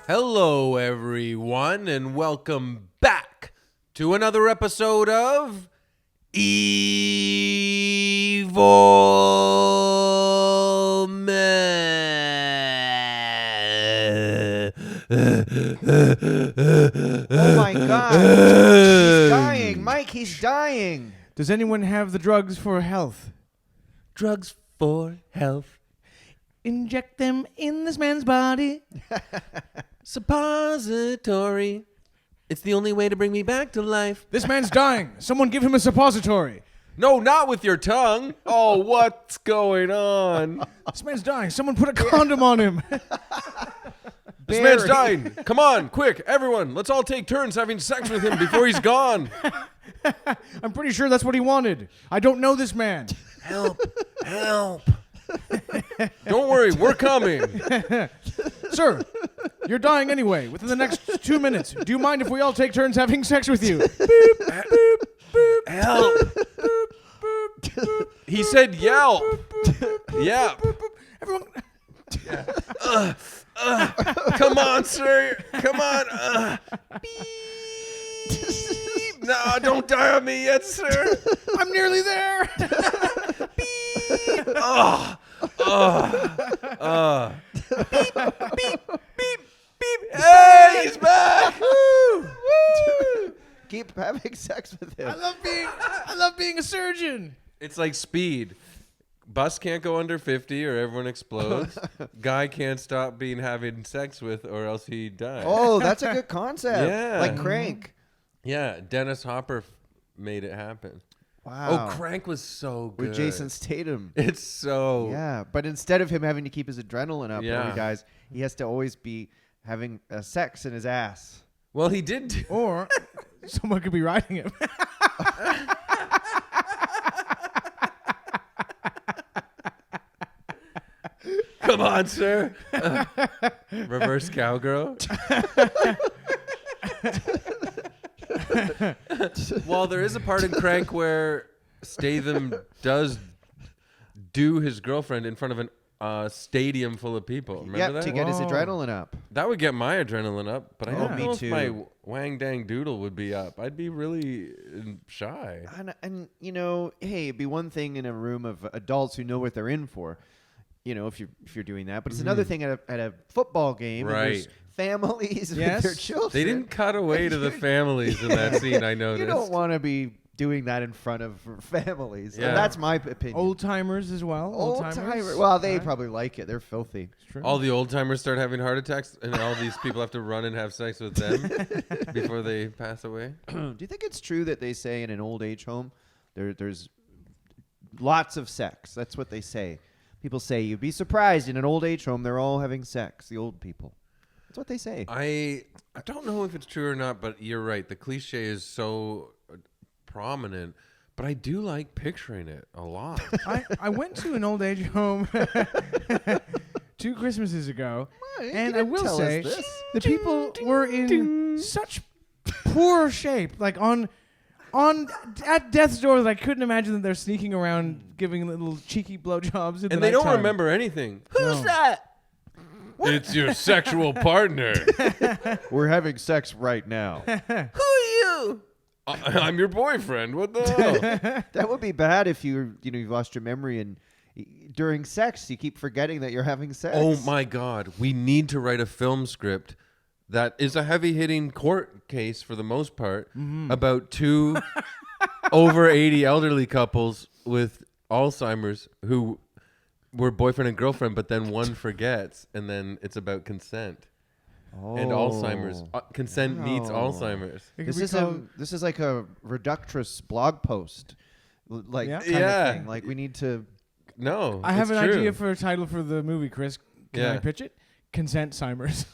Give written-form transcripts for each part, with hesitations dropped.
Hello, everyone, and welcome back to another episode of Evil Men. Oh my God. He's dying. Mike, he's dying. Does anyone have the drugs for health? Drugs for health. Inject them in this man's body. Suppository. It's the only way to bring me back to life. This man's dying. Someone give him a suppository. No, not with your tongue. Oh, what's going on? This man's dying. Someone put a condom on him. This man's dying. Come on, quick, everyone. Let's all take turns having sex with him before he's gone. I'm pretty sure that's what he wanted. I don't know this man. Help. Help. Don't worry, we're coming. Sir, you're dying anyway. Within the next 2 minutes. Do you mind if we all take turns having sex with you? Boop, boop, boop, Help. boop, boop, boop, He said yelp. Yeah. Everyone. Come on, sir. Come on. Beep. No, don't die on me yet, sir. I'm nearly there. Beep, beep, beep, beep. Hey, he's back. Woo, woo. Keep having sex with him. I love being a surgeon. It's like Speed. Bus can't go under 50 or everyone explodes. Guy can't stop having sex with or else he dies. Oh, that's a good concept. Yeah. Like Crank. Yeah, Dennis Hopper made it happen. Wow. Oh, Crank was so good. With Jason Statham. It's so... Yeah, but instead of him having to keep his adrenaline up when Yeah. he dies, he has to always be having sex in his ass. Well, he did do... Or someone could be riding him. Come on, sir. Reverse cowgirl. Well, there is a part in Crank where Statham does do his girlfriend in front of a stadium full of people. Remember Yep, that? to get his Whoa. adrenaline up. That would get my adrenaline up, but I Oh, don't me know if too. my wang dang doodle would be up. I'd be really shy. And you know, hey, it'd be one thing in a room of adults who know what they're in for. You know, if you're doing that, but it's another thing at a football game. And there's Right. families Yes. with their children. They didn't cut away to the families in that scene, I noticed. You don't want to be doing that in front of families. Yeah. And that's my opinion. Old timers as well. Old timer. Well, they Right. probably like it. They're filthy. It's true. All the old timers start having heart attacks, and all these people have to run and have sex with them before they pass away. Do you think it's true that they say in an old age home there's lots of sex? That's what they say. People say you'd be surprised in an old age home they're all having sex. The old people. That's what they say. I don't know if it's true or not, but you're right. The cliche is so prominent, but I do like picturing it a lot. I went to an old age home 2 Christmases ago, Well, you and I didn't will tell us say this. the people were in such poor shape, like at death's door, that I couldn't imagine that they're sneaking around giving little cheeky blowjobs. And they don't remember anything. Who's that? It's your sexual partner. We're having sex right now. Who are you? I'm your boyfriend. What the hell? That would be bad if you've lost your memory and during sex you keep forgetting that you're having sex. Oh my God. We need to write a film script that is a heavy-hitting court case for the most part about 2 over 80 elderly couples with Alzheimer's who were boyfriend and girlfriend, but then one forgets, and then it's about consent and Alzheimer's. Consent meets Alzheimer's. This is like a reductress blog post, like Yeah. kind Yeah. of thing. Like we need to. No, I have it's an true. idea for a title for the movie, Chris. Can I Yeah. pitch it? Consent-simers.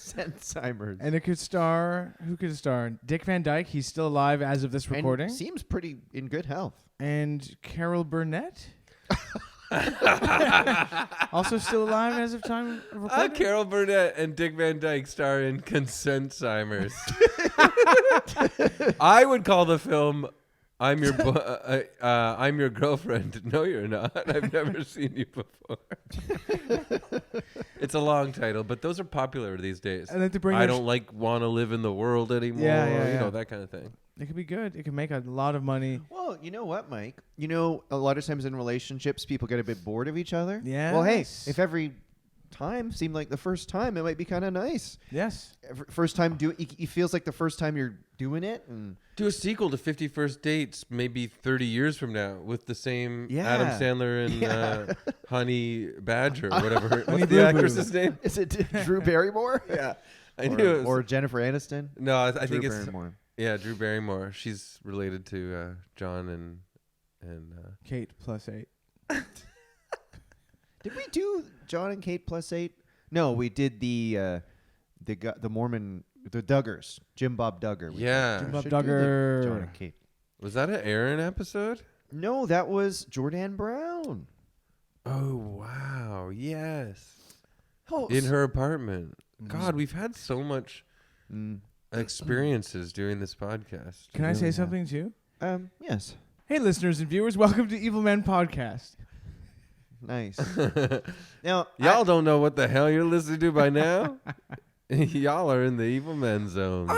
Alzheimer's. And it could star, who could it star? Dick Van Dyke, he's still alive as of this recording. And seems pretty in good health. And Carol Burnett? Also still alive as of time of recording? Carol Burnett and Dick Van Dyke star in Consent-simers. I would call the film I'm your I'm your girlfriend. No, you're not. I've never seen you before. It's a long title, but those are popular these days. I like to bring. I don't want to live in the world anymore. You yeah. know, that kind of thing. It could be good. It could make a lot of money. Well, you know what, Mike? You know, a lot of times in relationships, people get a bit bored of each other. Yes. Well, hey, if every time seemed like the first time, it might be kind of nice. Yes. First time it feels like the first time you're doing it. And Do a sequel to 50 First Dates maybe 30 years from now with the same Yeah. Adam Sandler and Honey Badger or whatever. Honey What's Boo the Boo. actress's name? is it Drew Barrymore? Yeah. I knew it was. Or Jennifer Aniston? No, I Drew think it's Barrymore. yeah, Drew Barrymore. She's related to John and Kate +8. Did we do John and Kate +8? No, we did the Mormon, the Duggars, Jim Bob Duggar. yeah. Jim Bob Should do the Duggar. John and Kate. Was that an Aaron episode? No, that was Jordan Brown. Oh wow, yes. Oh, In her apartment. God, we've had so much Mm, experiences doing this podcast. Can I really say have. something too? yes. Hey, listeners and viewers, welcome to Evil Men Podcast. Nice. Now, Y'all don't know what the hell you're listening to by now. Y'all are in the evil men zone.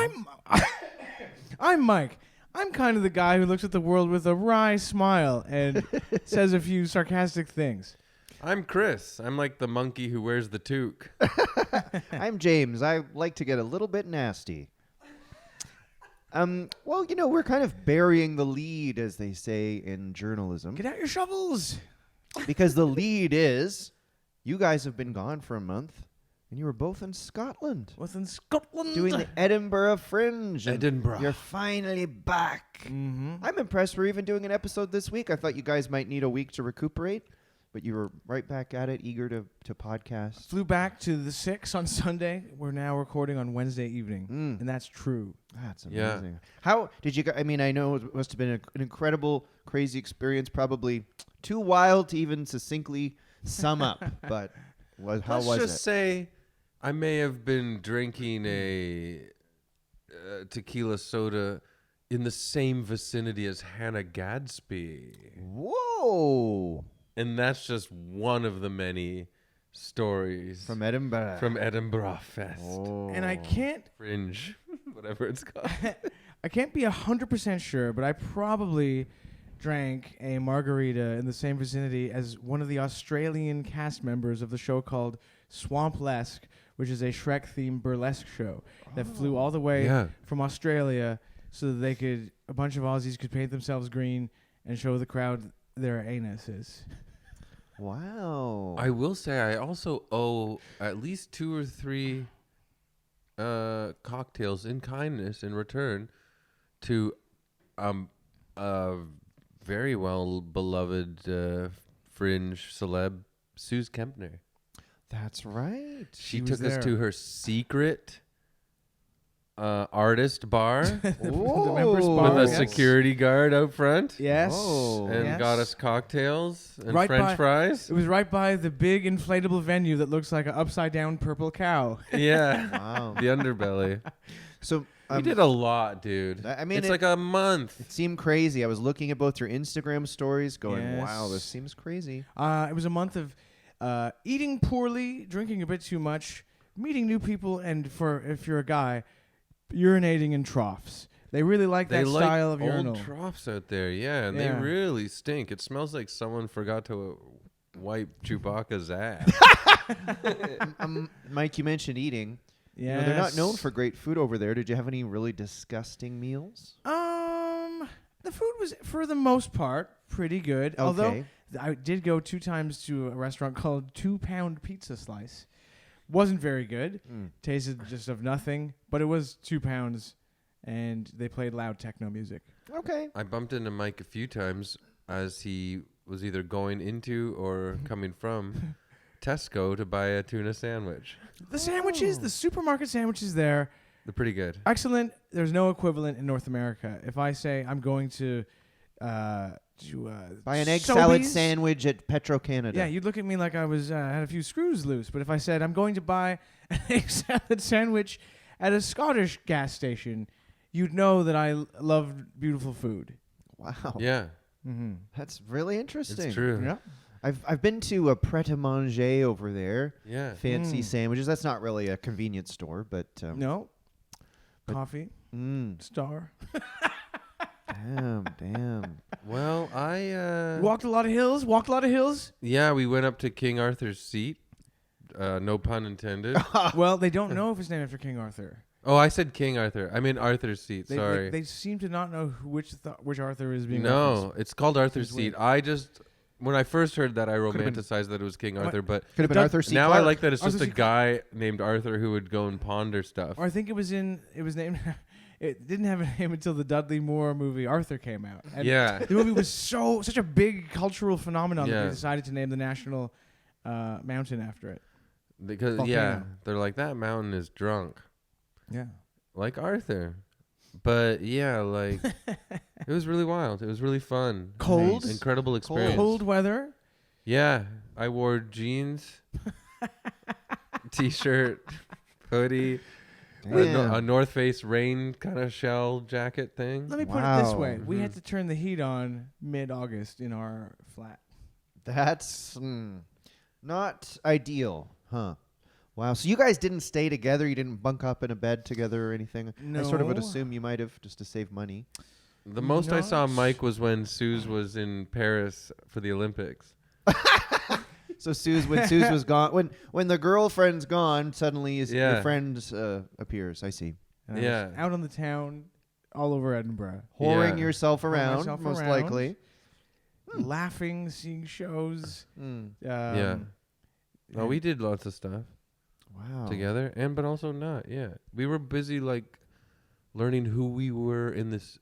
I'm Mike. I'm kind of the guy who looks at the world with a wry smile and says a few sarcastic things. I'm Chris. I'm like the monkey who wears the toque. I'm James. I like to get a little bit nasty. Well, you know, we're kind of burying the lead, as they say in journalism, Get out your shovels. because the lead is you guys have been gone for a month, and you were both in Scotland What's in Scotland? doing the Edinburgh Fringe. and Edinburgh. You're finally back. Mm-hmm. I'm impressed we're even doing an episode this week. I thought you guys might need a week to recuperate, but you were right back at it, eager to podcast. Flew back to the 6 on Sunday. We're now recording on Wednesday evening, Mm. and that's true. That's Yeah. amazing. How did you? I mean, I know it must have been an incredible, crazy experience. Probably too wild to even succinctly sum up. But how Let's was just it? say I may have been drinking a tequila soda in the same vicinity as Hannah Gadsby. Whoa! And that's just one of the many stories From Edinburgh. from Edinburgh Fest. Oh. And I can't Fringe, whatever it's called. I can't be 100% sure, but I probably drank a margarita in the same vicinity as one of the Australian cast members of the show called Swamplesque, which is a Shrek-themed burlesque show that flew all the way Yeah. from Australia so that a bunch of Aussies could paint themselves green and show the crowd their anuses. Wow. I will say I also owe at least 2 or 3 cocktails in kindness in return to a very well beloved fringe celeb, Suze Kempner. That's right. She was took us there. to her secret artist bar the Whoa. members with bar, a yes. security guard out front. Yes. Oh. And Yes. got us cocktails and Right French by- fries. It was right by the big inflatable venue that looks like an upside down purple cow. Yeah. Wow. The underbelly. So We did a lot, dude. I mean, it's it- like a month. it seemed crazy. I was looking at both your Instagram stories, going, Yes. "Wow, this seems crazy." It was a month of eating poorly, drinking a bit too much, meeting new people, and if you're a guy, urinating in troughs. They really like They that like style of old urinal. troughs out there, yeah, and Yeah. they really stink. It smells like someone forgot to wipe Chewbacca's ass. Mike, you mentioned eating. Yeah, You know, they're not known for great food over there. Did you have any really disgusting meals? The food was, for the most part, pretty good. Although Okay. I did go 2 times to a restaurant called 2 Pound Pizza Slice. Wasn't very good. Tasted just of nothing, but it was 2 pounds, and they played loud techno music. Okay. I bumped into Mike a few times as he was either going into or coming from Tesco to buy a tuna sandwich. The sandwiches, the supermarket sandwiches there, They're pretty good. excellent. There's no equivalent in North America. If I say I'm going to Buy an egg salad Sobeys, sandwich at Petro Canada. yeah, you'd look at me like I was had a few screws loose. But if I said I'm going to buy an egg salad sandwich at a Scottish gas station, you'd know that I love beautiful food. Wow. Yeah, Mm-hmm. That's really interesting. it's true. Yeah. I've been to a pret-a-manger over there. Yeah. Fancy sandwiches. That's not really a convenience store, but No. but- Coffee. mm, Star. damn. Well, I Walked a lot of hills. Walked a lot of hills. yeah, we went up to King Arthur's seat. No pun intended. Well, they don't know if it's named after King Arthur. Oh, I said King Arthur. I mean Arthur's seat. They, Sorry. They seem to not know which Arthur is being No, referenced. it's called Arthur's Which is seat. I just when I first heard that, I been- romanticized that it was King Arthur, but Could have been Does- Arthur C. now Clarke. I like that it's Arthur just a C. Clarke. guy named Arthur who would go and ponder stuff. Or I think it was named. It didn't have a name until the Dudley Moore movie Arthur came out. And Yeah. the movie was such a big cultural phenomenon that Yeah. they decided to name the national mountain after it. Because Volcano. they're like that mountain is drunk, Yeah. like Arthur. But yeah, like it was really wild. It was really fun. Cold. Nice. Incredible experience. Cold weather. Yeah, I wore jeans, t-shirt, hoodie, Damn. a North Face rain kind of shell jacket thing. Let me put it this Wow. way: we had Mhm. to turn the heat on mid-August in our flat. That's not ideal, huh? Wow. So you guys didn't stay together? You didn't bunk up in a bed together or anything? I sort of would No. assume you might have just to save money. The most I saw Not- Mike was when Suze was in Paris for the Olympics. So when Suze was gone, when the girlfriend's gone, suddenly your Yeah. friend appears. I see. And I was Yeah. out on the town, all over Edinburgh, Whoring Yeah. yourself around, myself most around. likely. laughing, seeing shows. Mm. Yeah. Oh, we did lots of stuff Wow. together, but also not. Yeah, we were busy like learning who we were in this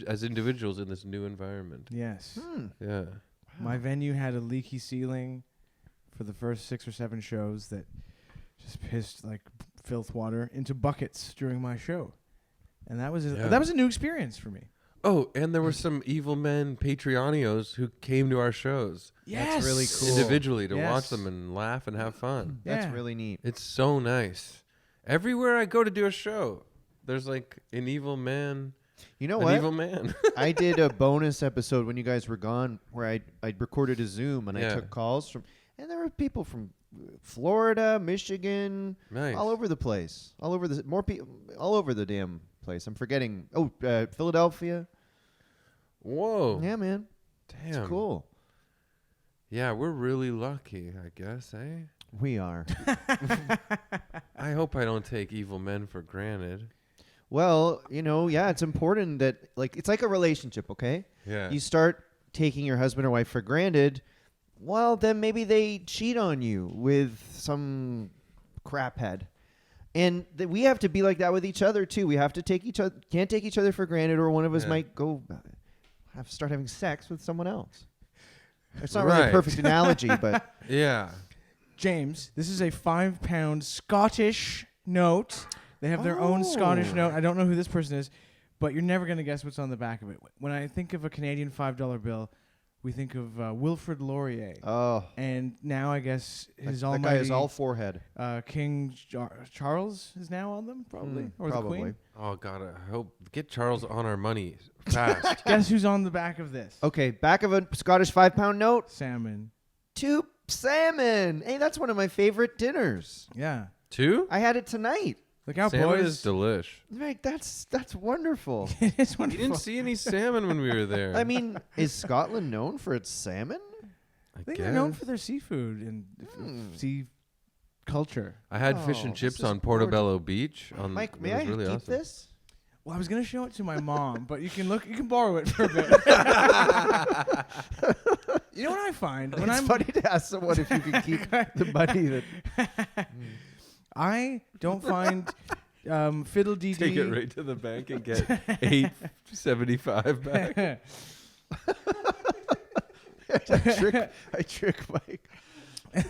as individuals in this new environment. Yes. Yeah. My venue had a leaky ceiling for the first 6 or 7 shows that just pissed like filth water into buckets during my show. And that was Yeah. that was a new experience for me. Oh, and there were some evil men Patreonios who came to our shows Yes. really cool. individually to Yes. watch them and laugh and have fun. That's Yeah. really neat. It's so nice. Everywhere I go to do a show, there's like an evil man. You know An what? evil man. I did a bonus episode when you guys were gone where I recorded a Zoom and I Yeah. took calls from, and there were people from Florida, Michigan, Nice. all over the place, all over the damn place. I'm forgetting. Oh, Philadelphia. Whoa. Yeah, man, Damn. it's cool. Yeah, we're really lucky, I guess, eh? We are. I hope I don't take evil men for granted. Well, yeah, it's important that it's like a relationship, okay? Yeah. You start taking your husband or wife for granted, well, then maybe they cheat on you with some craphead. And we have to be like that with each other too. We have to can't take each other for granted, or one of us Yeah. might go start having sex with someone else. It's not really a Right. perfect analogy, but Yeah. James, this is a £5 Scottish note. They have their own Scottish Oh. note. I don't know who this person is, but you're never going to guess what's on the back of it. When I think of a Canadian $5 bill, we think of Wilfrid Laurier. And now I guess his that almighty guy is all forehead. King Charles is now on them, probably, or probably. the Queen. Oh God, I hope get Charles on our money fast. Guess who's on the back of this? Okay, back of a Scottish £5 note. Salmon. 2 salmon. Hey, that's one of my favorite dinners. Yeah. 2? I had it tonight. Look out, Salmon boys. is delish. Right, that's wonderful. It's You wonderful. didn't see any salmon when we were there. I mean, is Scotland known for its salmon? I I think guess. they're known for their seafood and sea culture. I had fish Oh, and this chips is on Portobello Beach. Mike, it may was I really keep awesome. this? Well, I was gonna show it to my mom, but you can borrow it for a bit. You know what I find when It's I'm funny to ask someone if you can keep the money that. I don't find fiddle dee Take it dee. right to the bank and get $8.75 back. I trick Mike.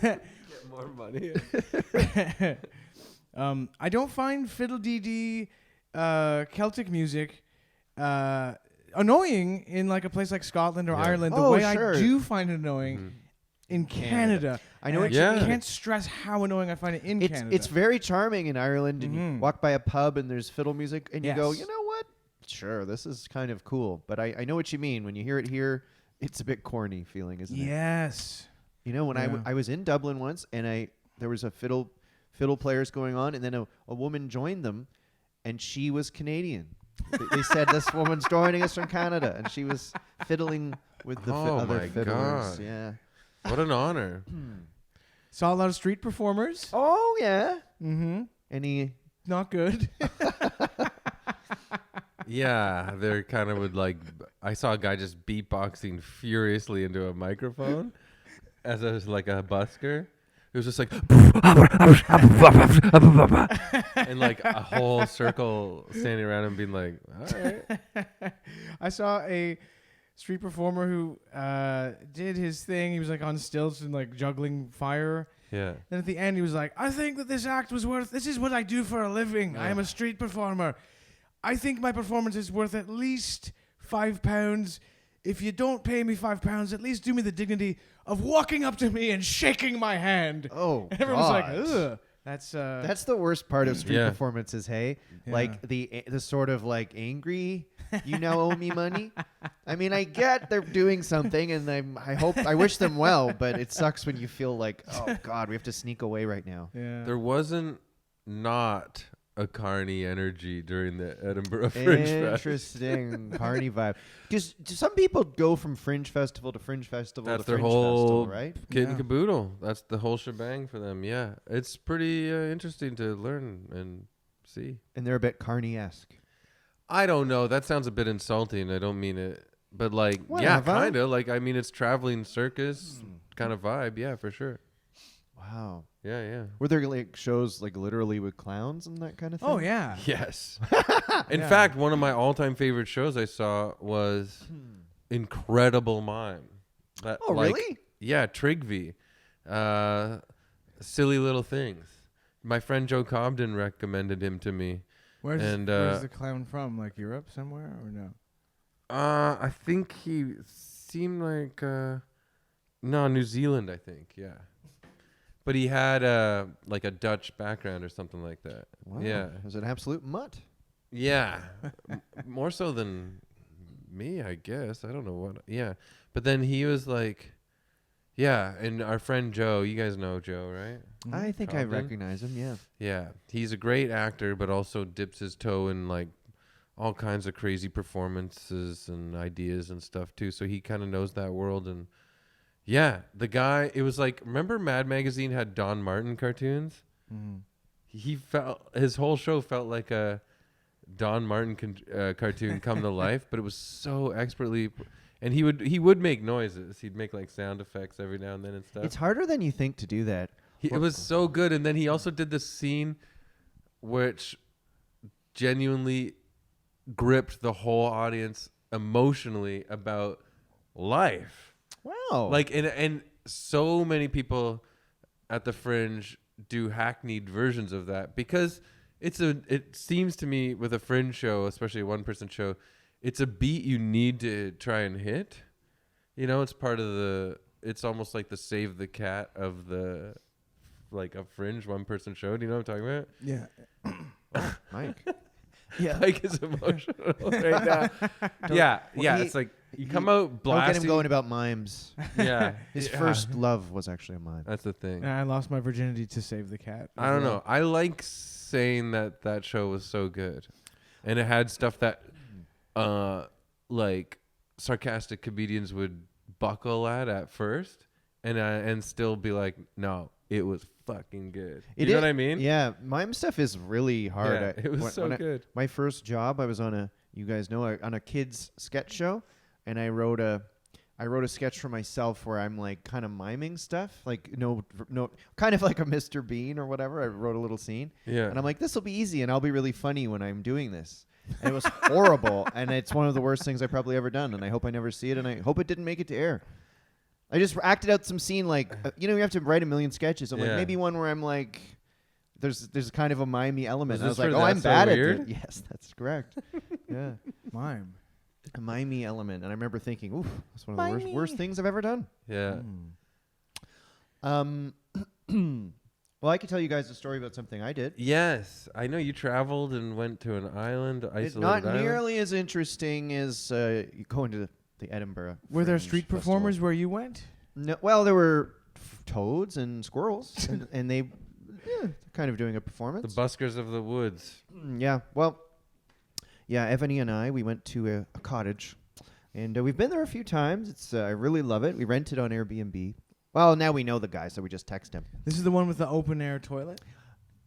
Get more money. I don't find fiddle dee dee Celtic music annoying in like a place like Scotland or Yeah. Ireland. The Oh, way sure. I do find it annoying in Canada. I know And what you I mean. can't stress how annoying I find it in Canada. It's very charming in Ireland, and you Mhm. walk by a pub and there's fiddle music, and you go, Yes. you know what? sure, this is kind of cool. But I know what you mean. When you hear it here, it's a bit corny feeling, isn't it? Yes. You know, when Yeah. I was in Dublin once, and there was a fiddle players going on, and then a woman joined them, and she was Canadian. They said this woman's joining us from Canada, and she was fiddling with the Oh other my fiddlers. God. Yeah. What an honor. Saw a lot of street performers. Oh yeah. Mm-hmm. Any? Not good. Yeah, they're kind of would like. I saw a guy just beatboxing furiously into a microphone as a a busker. It was just like, and like a whole circle standing around him being like, all right. I saw a street performer who did his thing. He was like on stilts and like juggling fire. Yeah. And at the end, he was like, I think that this act was worth, this is what I do for a living. I am Yeah. a street performer. I think my performance is worth at least £5. If you don't pay me £5, at least do me the dignity of walking up to me and shaking my hand. Oh, And everyone's like, God. ugh. That's That's the worst part of street Yeah. performances, hey? Yeah. Like the sort of like angry, you now owe me money. I mean, I get they're doing something, and I wish them well, but it sucks when you feel like, oh God, we have to sneak away right now. yeah. There wasn't not a carny energy during the Edinburgh Fringe Fest. Interesting carny vibe. Because some people go from Fringe Festival to Fringe Festival That's to their Fringe whole Festival, right? kit Yeah. and caboodle. That's the whole shebang for them. Yeah, it's pretty interesting to learn and see. And they're a bit carny-esque. I don't know. That sounds a bit insulting. I don't mean it, but like, yeah, Whatever. kind of. Like, I mean, it's traveling circus kind of vibe. Yeah, for sure. Wow. Yeah, yeah. Were there like shows like literally with clowns and that kind of thing? Oh, yeah. Yes. In Yeah. fact, one of my all-time favorite shows I saw was Incredible Mime. That, Oh, really? Yeah, Trigby. Silly Little Things. My friend Joe Cobden recommended him to me. Where's And, where's the clown from? Like Europe somewhere or no? I think he seemed like no, New Zealand, I think. Yeah. But he had like a Dutch background or something like that. Wow. Yeah. It was an absolute mutt. Yeah. More so than me, I guess. I don't know what. Yeah. But then he was like, yeah. And our friend Joe, you guys know Joe, right? I think I Cobden? recognize him, yeah. Yeah. He's a great actor, but also dips his toe in like all kinds of crazy performances and ideas and stuff too. So he kind of knows that world. And yeah, the guy, it was like, remember Mad Magazine had Don Martin cartoons? Mm-hmm. He felt, his whole show felt like a Don Martin cartoon come to life, but it was so expertly, and he would make noises. He'd make like sound effects every now and then and stuff. It's harder than you think to do that. It was so good. And then he also did this scene which genuinely gripped the whole audience emotionally about life. Wow. Like, and so many people at the Fringe do hackneyed versions of that because it seems to me with a Fringe show, especially a one-person show, it's a beat you need to try and hit. You know, it's part of it's almost like the save the cat of the, like a Fringe one-person show. Do you know what I'm talking about? Yeah. Mike. Yeah. Mike is emotional right now. Yeah, Well, yeah. he- It's like you he- come out Don't get blasting. him going about mimes. Yeah, His yeah. first love was actually a mime. That's the thing. And I lost my virginity to save the cat. I don't know. I like saying that show was so good, and it had stuff that, like sarcastic comedians would buckle at first, and still be like, no, it was fucking good. You know what I mean? Yeah, mime stuff is really hard. Yeah, it was so good. My first job, I was on you guys know, on a kids sketch show, and I wrote a sketch for myself where I'm like kind of miming stuff, like no, kind of like a Mr. Bean or whatever. I wrote a little scene, Yeah. and I'm like, this will be easy, and I'll be really funny when I'm doing this. And it was horrible, and it's one of the worst things I've probably ever done, and I hope I never see it, and I hope it didn't make it to air. I just acted out some scene like, you have to write a million sketches. I'm like, Yeah. maybe one where I'm like, there's kind of a mimey element. Was And I was this like, for oh, I'm That's So bad at Weird? it. Yes, that's correct. Yeah, Mime. a mimey element. And I remember thinking, oof, that's one of the worst things I've ever done. Yeah. Mm. Well, I can tell you guys a story about something I did. Yes, I know you traveled and went to an island, It's isolated not island. nearly as interesting as you going to the Edinburgh. Were there Fringe street Festival. performers where you went? No, well, there were toads and squirrels, and they kind of doing a performance. The buskers of the woods. Yeah. Well, yeah. Ebony and I, we went to a cottage, and we've been there a few times. It's I really love it. We rented on Airbnb. Well, now we know the guy, so we just text him. This is the one with the open air toilet?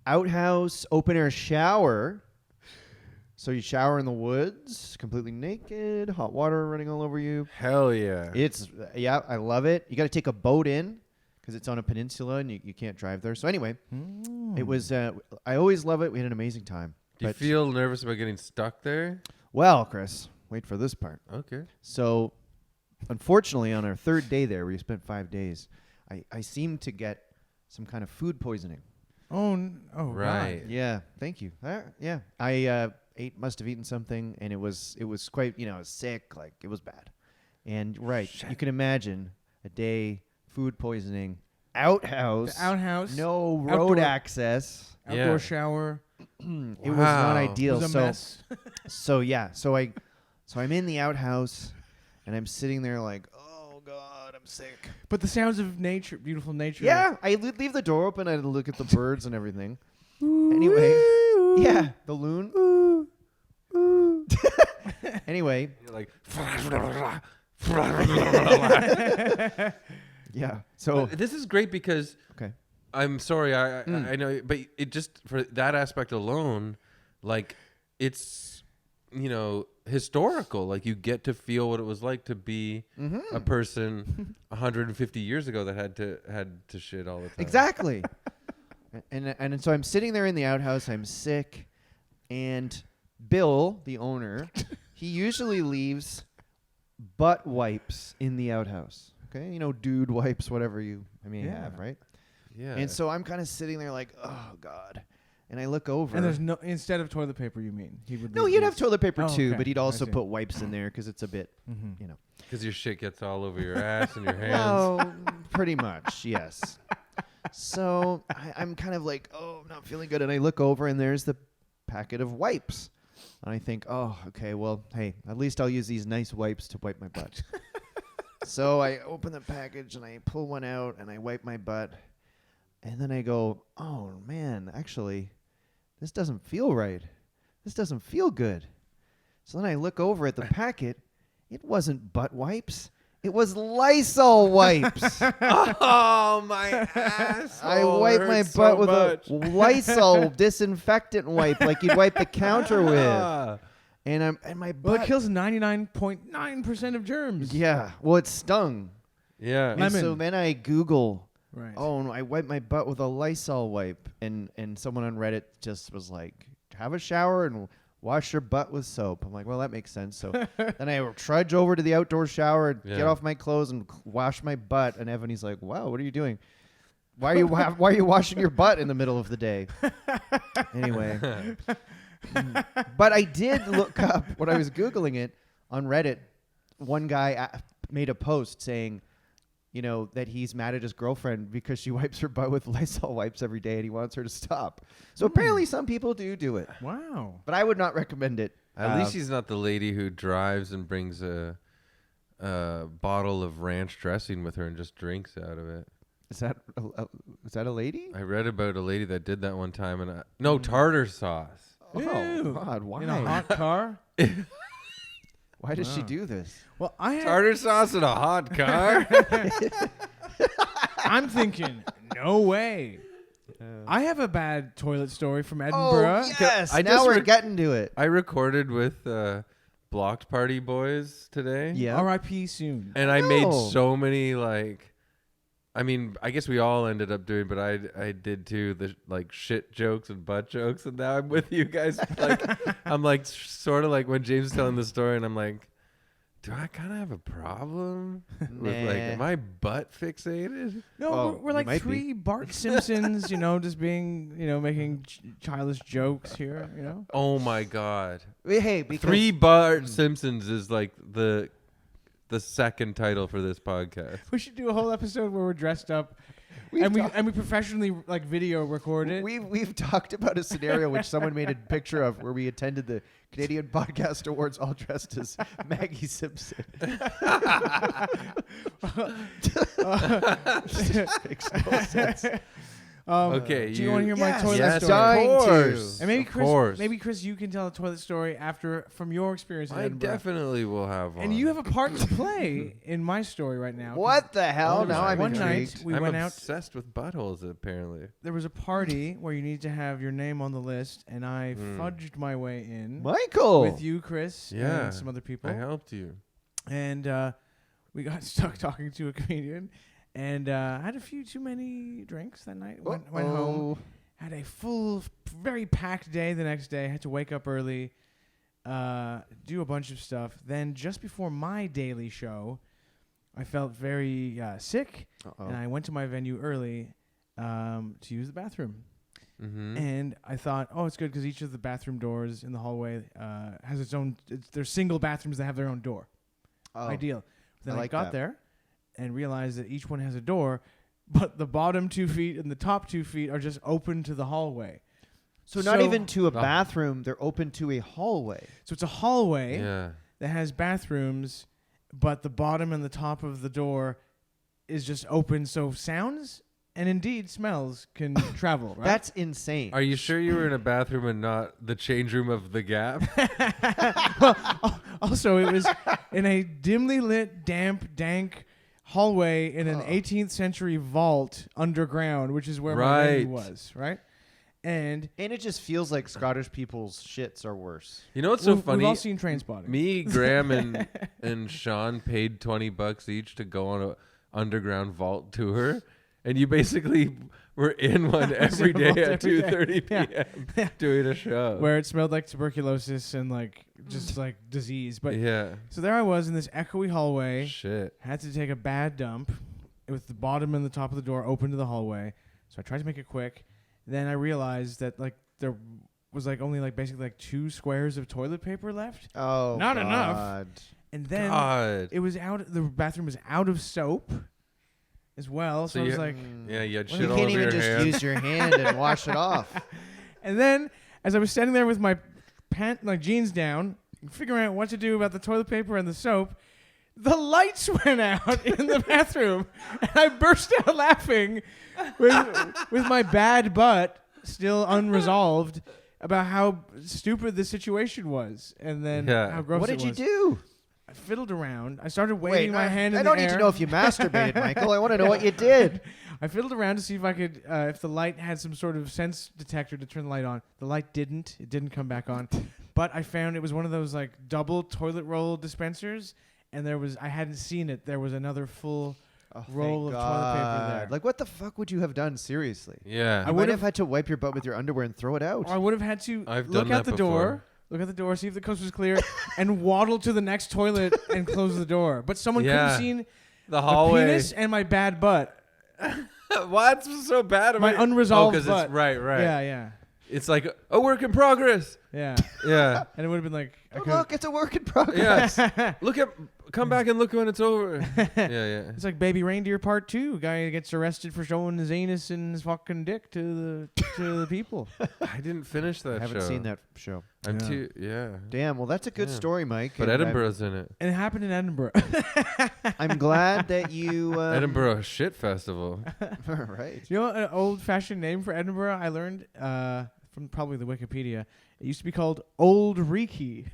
Outhouse, open air shower. So you shower in the woods, completely naked, hot water running all over you. Hell yeah. It's I love it. You got to take a boat in because it's on a peninsula and you can't drive there. So anyway, it was. I always love it. We had an amazing time. Do you But- feel nervous about getting stuck there? Well, Chris, wait for this part. Okay. So, unfortunately, on our third day there, we spent 5 days. I seemed to get some kind of food poisoning. Oh, Right. Yeah, thank you. Yeah, I must have eaten something, and it was quite, I was sick, like it was bad. And you can imagine a day, food poisoning, outhouse, The outhouse. no road outdoor- access. Outdoor Yeah. shower. It was not Wow. ideal. It was a mess. So I'm in the outhouse, and I'm sitting there like, oh God, I'm sick. But the sounds of nature, beautiful nature. Yeah, I leave the door open. I look at the birds and everything. Anyway, yeah, the loon. Anyway, You're like, yeah. So this is great because okay, I'm sorry, I know, but it just for that aspect alone, like it's historical. Like you get to feel what it was like to be a person 150 years ago that had to shit all the time. exactly. And so I'm sitting there in the outhouse. I'm sick, and Bill, the owner, he usually leaves butt wipes in the outhouse. Okay, dude wipes, whatever you have, right? Yeah. And so I'm kind of sitting there like, oh God. And I look over. And there's no, instead of toilet paper, you mean? He would no, leave he'd have these- toilet paper Oh, too, okay. but he'd I also see. put wipes in there because it's a bit, Mhm. Because your shit gets all over your ass and your hands. Well, pretty much, yes. So I'm kind of like, oh, I'm not feeling good. And I look over and there's the packet of wipes. And I think, oh, okay, well, hey, at least I'll use these nice wipes to wipe my butt. So I open the package and I pull one out and I wipe my butt. And then I go, oh, man, actually, this doesn't feel right. This doesn't feel good. So then I look over at the packet. It wasn't butt wipes. It was Lysol wipes. Oh, my ass. I wipe my butt with a Lysol disinfectant wipe, like you'd wipe the counter with. And my Well, butt it kills 99.9% of germs. Yeah, well, it stung. Yeah. And Lemon. so then I Google, Right. oh, no, I wipe my butt with a Lysol wipe, and someone on Reddit just was like, have a shower and wash your butt with soap. I'm like, well, that makes sense. So then I trudge over to the outdoor shower, and get Yeah. off my clothes, and wash my butt. And Ebony's like, wow, what are you doing? Why are you washing your butt in the middle of the day? Anyway. But I did look up when I was Googling it on Reddit. One guy made a post saying, that he's mad at his girlfriend because she wipes her butt with Lysol wipes every day and he wants her to stop. So apparently some people do it. Wow. But I would not recommend it. At least she's not the lady who drives and brings a bottle of ranch dressing with her and just drinks out of it. Is that a lady? I read about a lady that did that one time, and no tartar sauce. Oh, Ew. God, why? In a hot car? Why does she Wow. do this? Well, Tartar sauce in a hot car? I'm thinking, no way. I have a bad toilet story from Edinburgh. Oh, yes. I now just we're getting to it. I recorded with Blocked Party Boys today. Yeah. R.I.P. soon. And I made No. so many, I guess we all ended up doing, but I did too, the shit jokes and butt jokes. And now I'm with you guys. I'm sort of like when James is telling the story, and I'm like, do I kind of have a problem with am I butt fixated? No, Oh, we're you like might be. three Bart Simpsons, just being, making childish jokes here, Oh my God. Hey, because 3 Bart Simpsons is like the second title for this podcast. We should do a whole episode where we're dressed up and we professionally like video record it. We've talked about a scenario which someone made a picture of where we attended the Canadian Podcast Awards all dressed as Maggie Simpson. Makes no sense. Okay, do you want to hear my Yes, toilet yes, story? of course. And maybe Of Chris, course. you can tell a toilet story from your experience in I Edinburgh. definitely will have one. And you have a part to play in my story right now. What the hell? Oh Now my I'm One intrigued. night we I'm went out. obsessed with buttholes, apparently. There was a party where you need to have your name on the list, and I fudged my way in Michael. with you, Chris, Yeah, and some other people. I helped you. And we got stuck talking to a comedian, and I had a few too many drinks that night. Went home. Had a full, very packed day the next day. Had to wake up early, do a bunch of stuff. Then just before my daily show, I felt very sick, and I went to my venue early to use the bathroom. Mm-hmm. And I thought, oh, it's good because each of the bathroom doors in the hallway has its own. They're single bathrooms that have their own door. Ideal. Then I like got that. there and realized that each one has a door, but the bottom 2 feet and the top 2 feet are just open to the hallway. So not even to a bathroom, they're open to a hallway. So it's a hallway Yeah. that has bathrooms, but the bottom and the top of the door is just open, so sounds and indeed smells can travel, right? That's insane. Are you sure you were in a bathroom and not the change room of the Gap? Also, it was in a dimly lit, damp, dank hallway in an 18th century vault underground, which is where my venue was, right? And it just feels like Scottish people's shits are worse. You know what's so funny? We've all seen Trainspotting. Me, Graham, and Sean paid $20 each to go on a underground vault tour, and you basically were in one every day at 2:30 p.m. doing a show where it smelled like tuberculosis and like just like disease. But yeah, so there I was in this echoey hallway. shit. Had to take a bad dump with the bottom and the top of the door open to the hallway. So I tried to make it quick. Then I realized that like there was like only like basically like 2 squares of toilet paper left. Oh, Not God. enough. And then God. it was out. The bathroom was out of soap as well. So I was like, Yeah, you had Well, shit you all can't over even your just hands. use your hand and wash it off. and then as I was standing there with my jeans down, figuring out what to do about the toilet paper and the soap, the lights went out in the bathroom, and I burst out laughing with my bad butt still unresolved about how stupid the situation was, and then how gross What it did you was. do? I fiddled around. I started waving my hand in I the don't air. need to know if you masturbated, Michael. I want to know what you did. I fiddled around to see if I could, if the light had some sort of sense detector to turn the light on. The light didn't. It didn't come back on. But I found it was one of those like double toilet roll dispensers, and I hadn't seen it. There was another full roll of toilet paper there. Like, what the fuck would you have done? Seriously. Yeah. I would have had to wipe your butt with your underwear and throw it out. Or I would have had to I've look done out that the door. before. Look at the door, see if the coast was clear, and waddle to the next toilet and close the door. But someone could have seen the my hallway. penis and my bad butt. What's so bad about My it? unresolved because butt. it's right. Yeah. It's like a work in progress. Yeah. Yeah. And it would have been like, Oh, look, it's a work in progress. Yes. Come back and look when it's over. Yeah. it's like Baby Reindeer Part 2. Guy gets arrested for showing his anus and his fucking dick to the people. I didn't finish that I haven't show. seen that show. I'm too. Yeah. Damn, well, that's a good Yeah. story, Mike. But and Edinburgh's in it. And it happened in Edinburgh. I'm glad that you... Edinburgh Shit Festival. Right. You know an old-fashioned name for Edinburgh I learned from probably the Wikipedia? It used to be called Old Reekie.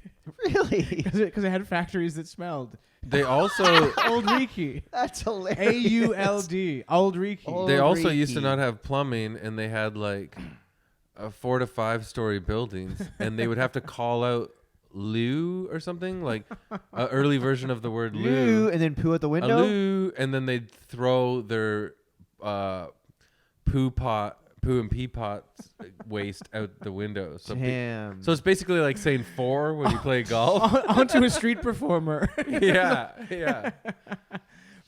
Really? Because it had factories that smelled. They also Old Reekie. That's hilarious. A-U-L-D. Old Reekie. they also used to Reekie. not have plumbing, and they had like 4 to 5 story buildings, and they would have to call out loo or something, like an early version of the word Loo, loo. and then poo out the A window? loo, and then they'd throw their poo and pee pots waste out the window. So Damn. so it's basically like saying 4 when you play golf. Onto a street performer. yeah.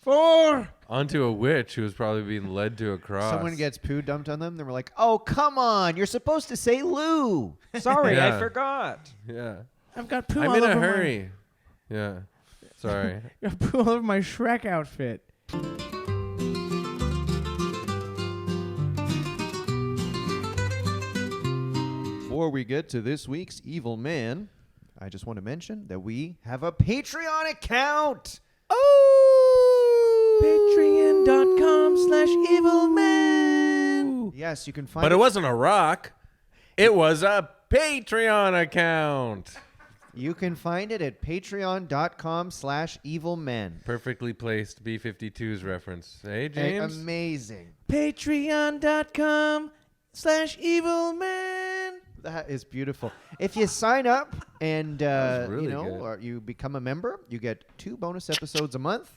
4. Onto a witch who was probably being led to a cross. Someone gets poo dumped on them, they were like, oh, come on. You're supposed to say loo. Sorry, Yeah. I forgot. Yeah. I've got poo I'm all in a over hurry. Yeah. Sorry. Got poo all over my Shrek outfit. before we get to this week's Evil Man, I just want to mention that we have a Patreon account. Patreon.com/evilman. Yes, you can find But it wasn't a rock. It was a Patreon account. You can find it at patreon.com/evilmen. Perfectly placed B-52's reference. Hey, James? Amazing. Patreon.com/evilman. That is beautiful. If you sign up and really good. or you become a member, you get 2 bonus episodes a month.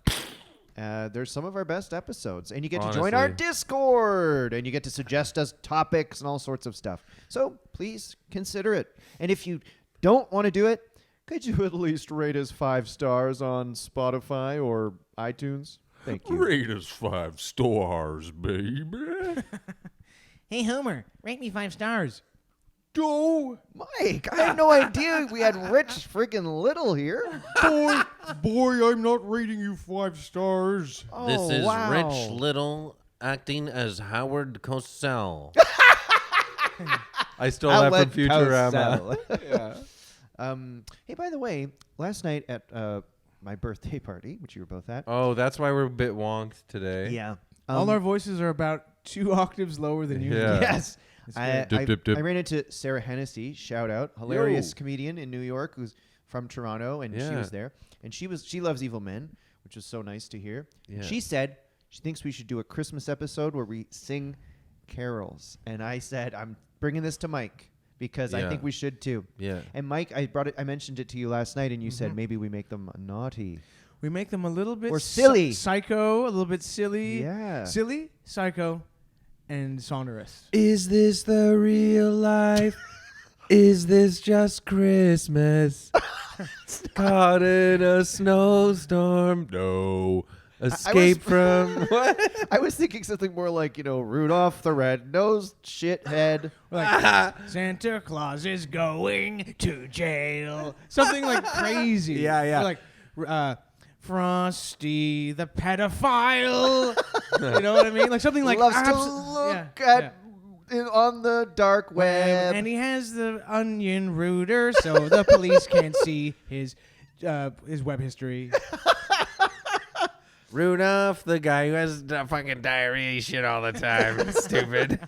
There's some of our best episodes, and you get to join our Honestly. Discord, and you get to suggest us topics and all sorts of stuff. So please consider it. And if you don't want to do it, could you at least rate us 5 stars on Spotify or iTunes? Thank you. Rate us 5 stars, baby. Hey, Homer, rate me 5 stars. Go, Mike. I had no idea we had Rich friggin' Little here. Boy, I'm not rating you 5 stars. Oh, This is wow. Rich Little acting as Howard Cosell. I stole that Outlet from Futurama. Cosell. Hey, by the way, last night at my birthday party, which you were both at. Oh, that's why we're a bit wonked today. Yeah. All our voices are about 2 octaves lower than usual. Yeah. Yes. It's I, good. Dip, dip, dip. I ran into Sarah Hennessy, shout out, hilarious comedian in New York who's from Toronto, and she Yeah. was there. And she loves Evil Men, which was so nice to hear. Yeah. She said she thinks we should do a Christmas episode where we sing carols. And I said, I'm bringing this to Mike because I Yeah. think we should too. Yeah. And Mike, I mentioned it to you last night, and you said maybe we make them naughty. We make them a little bit Or silly. psycho, a little bit silly. Yeah. Silly, psycho, and sonorous. Is this the real life? Is this just Christmas? Caught in a snowstorm? No. Escape from what? I was thinking something more like, Rudolph the Red-Nosed Shithead. Like Santa Claus is going to jail. Something like crazy. Yeah, yeah. Or like Frosty the pedophile. You know what I mean? Like something like Loves to abso- look yeah, on the dark web. And he has the onion rooter, so the police can't see his web history. Rudolph, the guy who has fucking diarrhea shit all the time. Stupid.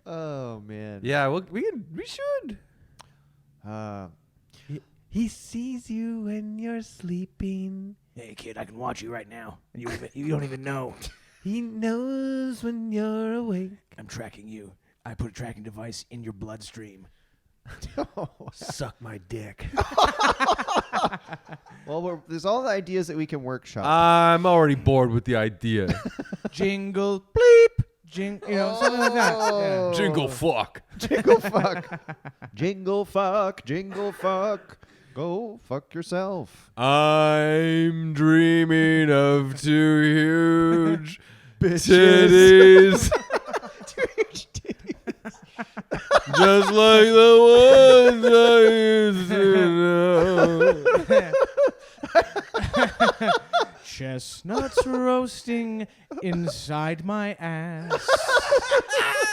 Oh man. Yeah, well, we should. He sees you when you're sleeping. Hey kid, I can watch you right now, and you don't even know. He knows when you're awake. I'm tracking you. I put a tracking device in your bloodstream. Suck my dick. Well, there's all the ideas that we can workshop. I'm already bored with the idea. Jingle bleep. Something like that. Oh. Yeah. Jingle fuck. Jingle fuck. Jingle fuck. Jingle fuck. Go fuck yourself. I'm dreaming of 2 huge titties. Just like the ones I used to know. Chestnuts roasting inside my ass.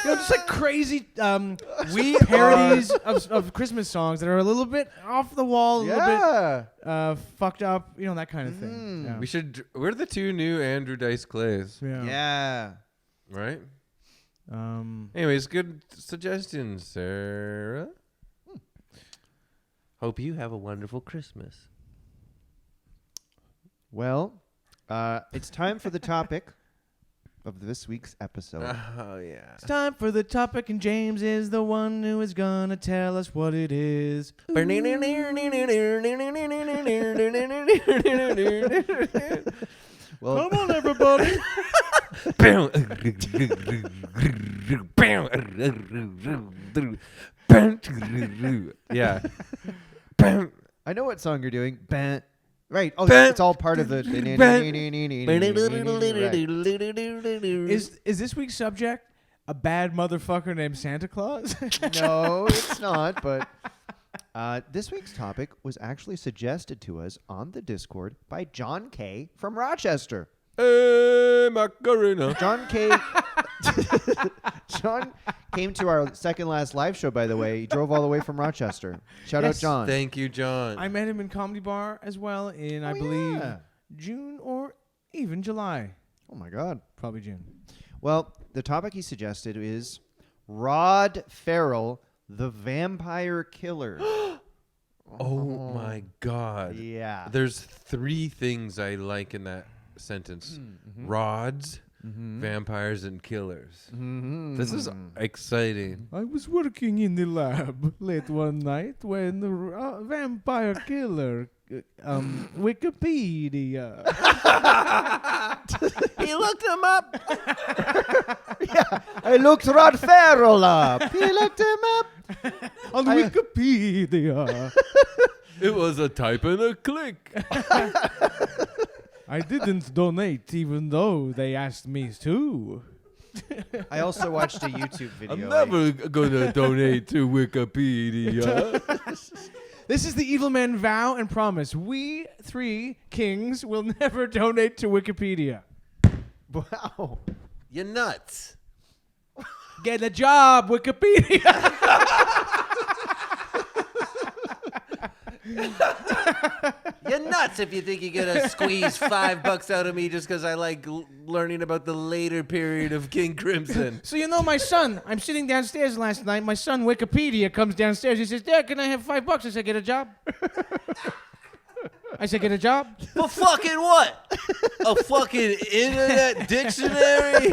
Just like crazy parodies of Christmas songs that are a little bit off the wall, a little bit fucked up, that kind of thing. Yeah. We're the 2 new Andrew Dice Clays, Yeah. right? Anyways, good suggestions, Sarah. Hope you have a wonderful Christmas. Well, it's time for the topic of this week's episode. Oh, yeah. It's time for the topic, and James is the one who is gonna tell us what it is. Well, Come on, everybody. Yeah. I know what song you're doing. Bam. Right. Oh, Bam. it's all part of the. Right. Is this week's subject a bad motherfucker named Santa Claus? No, it's not. But this week's topic was actually suggested to us on the Discord by John K. from Rochester. Hey, Macarena. John K. John came to our second last live show, by the way. He drove all the way from Rochester. Shout out, Yes. John. Thank you, John. I met him in Comedy Bar as well in, I Oh, believe, yeah. June or even July. Oh, my God. Probably June. Well, the topic he suggested is Rod Ferrell, the vampire killer. Oh my God. Yeah. There's 3 things I like in that sentence: rods, vampires, and killers. This is exciting. I was working in the lab late one night when the vampire killer, Wikipedia. He looked him up. I looked Rod Ferrell up. He looked him up. On Wikipedia. It was a type and a click. I didn't donate even though they asked me to. I also watched a YouTube video. I'm never gonna donate to Wikipedia. This is the evil man vow and promise. We 3 kings will never donate to Wikipedia. Wow. You're nuts. Get a job, Wikipedia. You're nuts if you think you're gonna squeeze $5 out of me just because I like learning about the later period of King Crimson. So you know my son, I'm sitting downstairs last night. My son Wikipedia comes downstairs. He says, Dad, can I have $5? I said, get a job. I said, get a job. For fucking what? A fucking internet dictionary?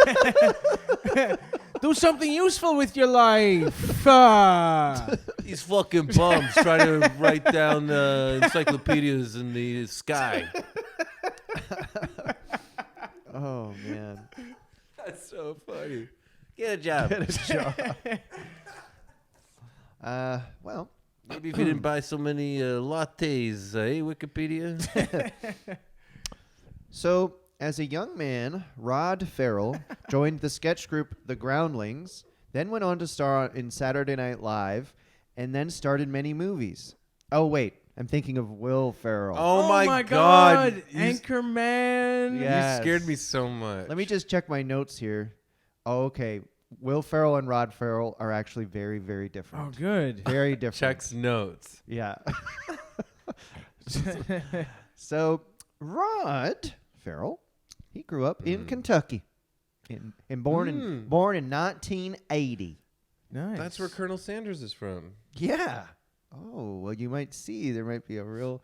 Do something useful with your life. These fucking bums trying to write down encyclopedias in the sky. Oh, man. That's so funny. Get a job. Well, Maybe if you didn't buy so many lattes, Wikipedia? so as a young man, Rod Ferrell joined the sketch group The Groundlings, then went on to star in Saturday Night Live, and then starred in many movies. Oh, wait. I'm thinking of Will Ferrell. Oh, my God. Anchorman. Yeah. You scared me so much. Let me just check my notes here. Oh, okay. Will Ferrell and Rod Ferrell are actually very, very Oh, different. good. Very different. Checks notes. Yeah. So, Rod Ferrell, he grew up in Kentucky, and born in 1980. Nice. That's where Colonel Sanders is from. Yeah. Oh, well, you might see there might be a real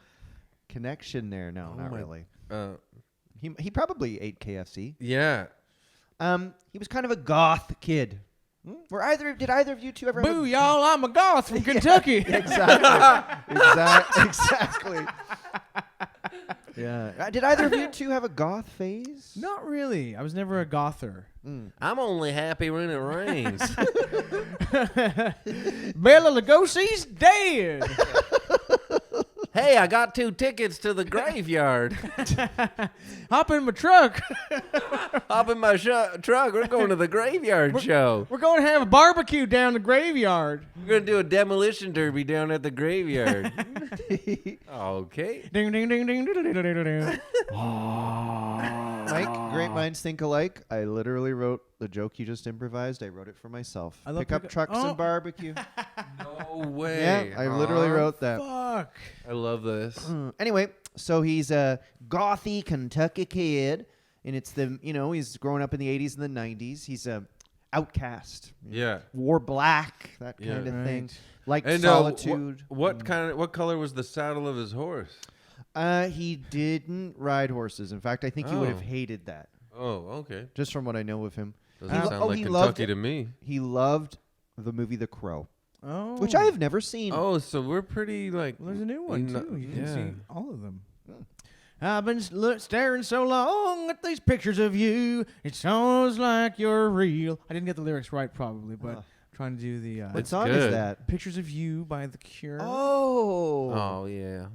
connection there. No, not really. He probably ate KFC. Yeah. He was kind of a goth kid. Did either of you two ever have Boo, y'all, I'm a goth from Kentucky. Exactly. Yeah. Did either of you two have a goth phase? Not really. I was never a gother. I'm only happy when it rains. Bela Lugosi's dead. Hey, I got 2 tickets to the graveyard. Hop in my truck. Hop in my truck. We're going to the graveyard show. We're going to have a barbecue down the graveyard. We're going to do a demolition derby down at the graveyard. Okay. Ding, ding, ding, ding, ding, ding, ding, ding, ding. Mike, great minds think alike. I literally wrote the joke you just improvised. I wrote it for myself. I love Pick up trucks and barbecue. No way. Yeah, I literally wrote that. Fuck. I love this. Anyway, so he's a gothy Kentucky kid, and it's he's growing up in the 80s and the 90s. He's a outcast. Yeah. Wore black, that Yeah. kind of thing. Right. Like And solitude. what color was the saddle of his horse? He didn't ride horses. In fact, I think he would have Oh. hated that. Oh, okay. Just from what I know of him. Doesn't He lo- sound oh, like he loved Kentucky it. to me. He loved the movie The Crow, Oh. which I have never seen. Oh, so we're pretty like. Well, there's a new one, you know- too. You can yeah. see all of them. I've been staring so long at these pictures of you. It sounds like you're real. I didn't get the lyrics right, probably, but I'm trying to do the What It's song is good. that? Pictures of You by The Cure. Oh. Oh yeah.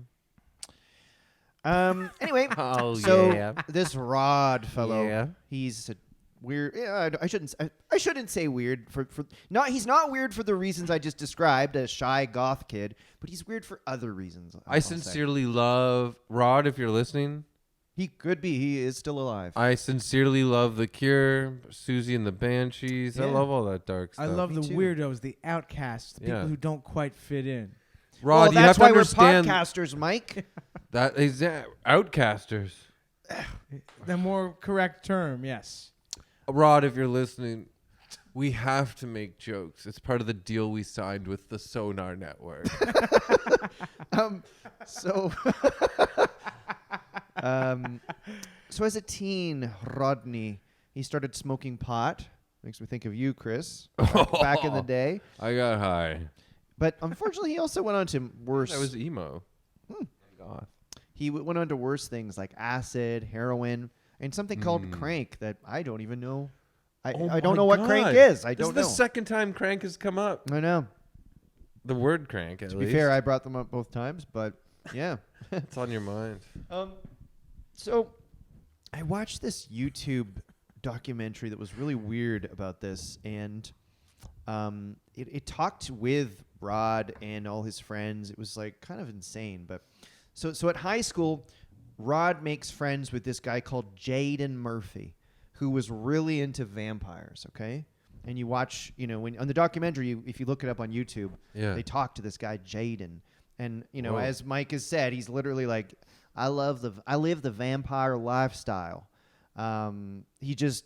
Anyway, Oh so yeah. this Rod fellow, Yeah. he's a weird. Yeah, I shouldn't say weird for not. He's not weird for the reasons I just described, a shy goth kid, but he's weird for other reasons. I I'll say. sincerely love Rod. If you're listening, He could be. He is still alive. I sincerely love The Cure, Susie and the Banshees. I Yeah. love all that dark stuff. I love Me the too. weirdos, the outcasts, the people Yeah. who don't quite fit in. Rod, well, you have that's to why understand we're podcasters, Mike. that is outcasters. The more correct term, yes. Rod, if you're listening, we have to make jokes. It's part of the deal we signed with the Sonar Network. So, so as a teen, Rodney, he started smoking pot. Makes me think of you, Chris, back in the day. I got high. But unfortunately, he also went on to worse. That was emo. God. He went on to worse things like acid, heroin, and something called crank that I don't even know. I don't know what crank is. I This don't is know. the second time crank has come up. I know. The word crank, at To least. be fair, I brought them up both times, but yeah. It's on your mind. So I watched this YouTube documentary that was really weird about this, and it talked with Rod and all his friends. It was like kind of insane. But so at high school, Rod makes friends with this guy called Jaden Murphy, who was really into vampires. Okay. And you watch, when on the documentary, if you look it up on YouTube, Yeah. they talk to this guy Jaden, and Whoa. as Mike has said, he's literally like, I live the vampire lifestyle. He just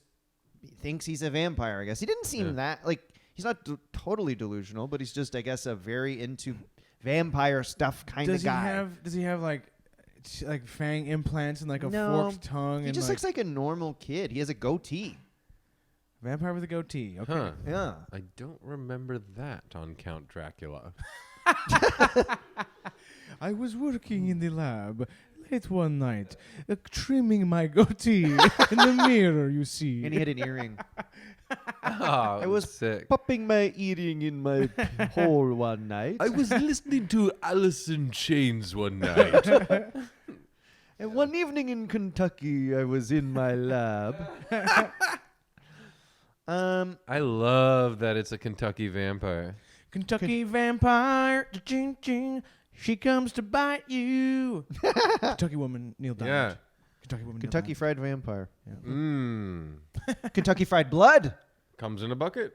thinks he's a vampire. I guess he didn't seem that like he's not totally delusional, but he's just, I guess, a very into vampire stuff kind of guy. Does he have like fang implants and like a No. forked tongue? He and just looks like a normal kid. He has a goatee. vampire with a goatee. Okay. Huh. Yeah. I don't remember that on Count Dracula. I was working in the lab late one night, trimming my goatee in the mirror, you see. And he had an earring. Oh, I was sick. popping my earring in my hole one night. I was listening to Alice in Chains one night. And one evening in Kentucky, I was in my lab. I love that it's a Kentucky vampire. Kentucky vampire, ching ching, she comes to bite you. Kentucky woman, Neil Diamond. Yeah. Kentucky woman, Neil Kentucky Fried Vampire. Mmm. Kentucky Fried Blood. Comes in a bucket.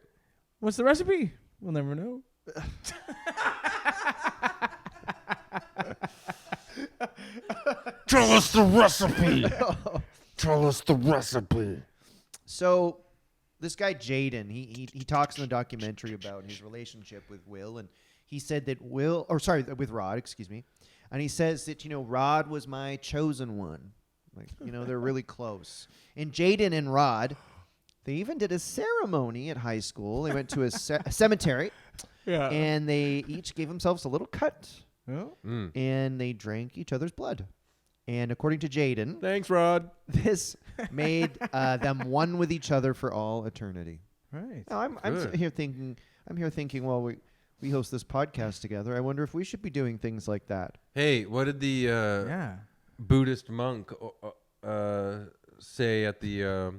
What's the recipe? We'll never know. Tell us the recipe. Tell us the recipe. So this guy Jaden, he talks in the documentary about his relationship with Will, and he said that with Rod, excuse me, and he says that Rod was my chosen one, like they're really close. And Jaden and Rod, they even did a ceremony at high school. They went to a cemetery, Yeah. and they each gave themselves a little cut, Oh. and they drank each other's blood. And according to Jaden, Thanks, Rod. this made them one with each other for all eternity. Right. Now, I'm Good. here thinking. Well, we host this podcast together. I wonder if we should be doing things like that. Hey, what did the Yeah. Buddhist monk say at the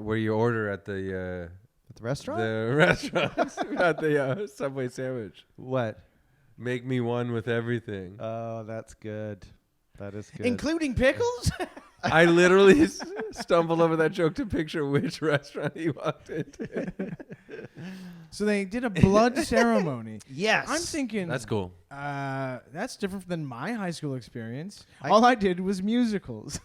where you order at the At the restaurant? restaurant at the Subway sandwich? What? Make me one with everything. Oh, that's good. That is good. Including pickles? I literally stumbled over that joke to picture which restaurant he walked into. So they did a blood ceremony. Yes. I'm thinking That's cool. that's different than my high school experience. I- All I did was musicals.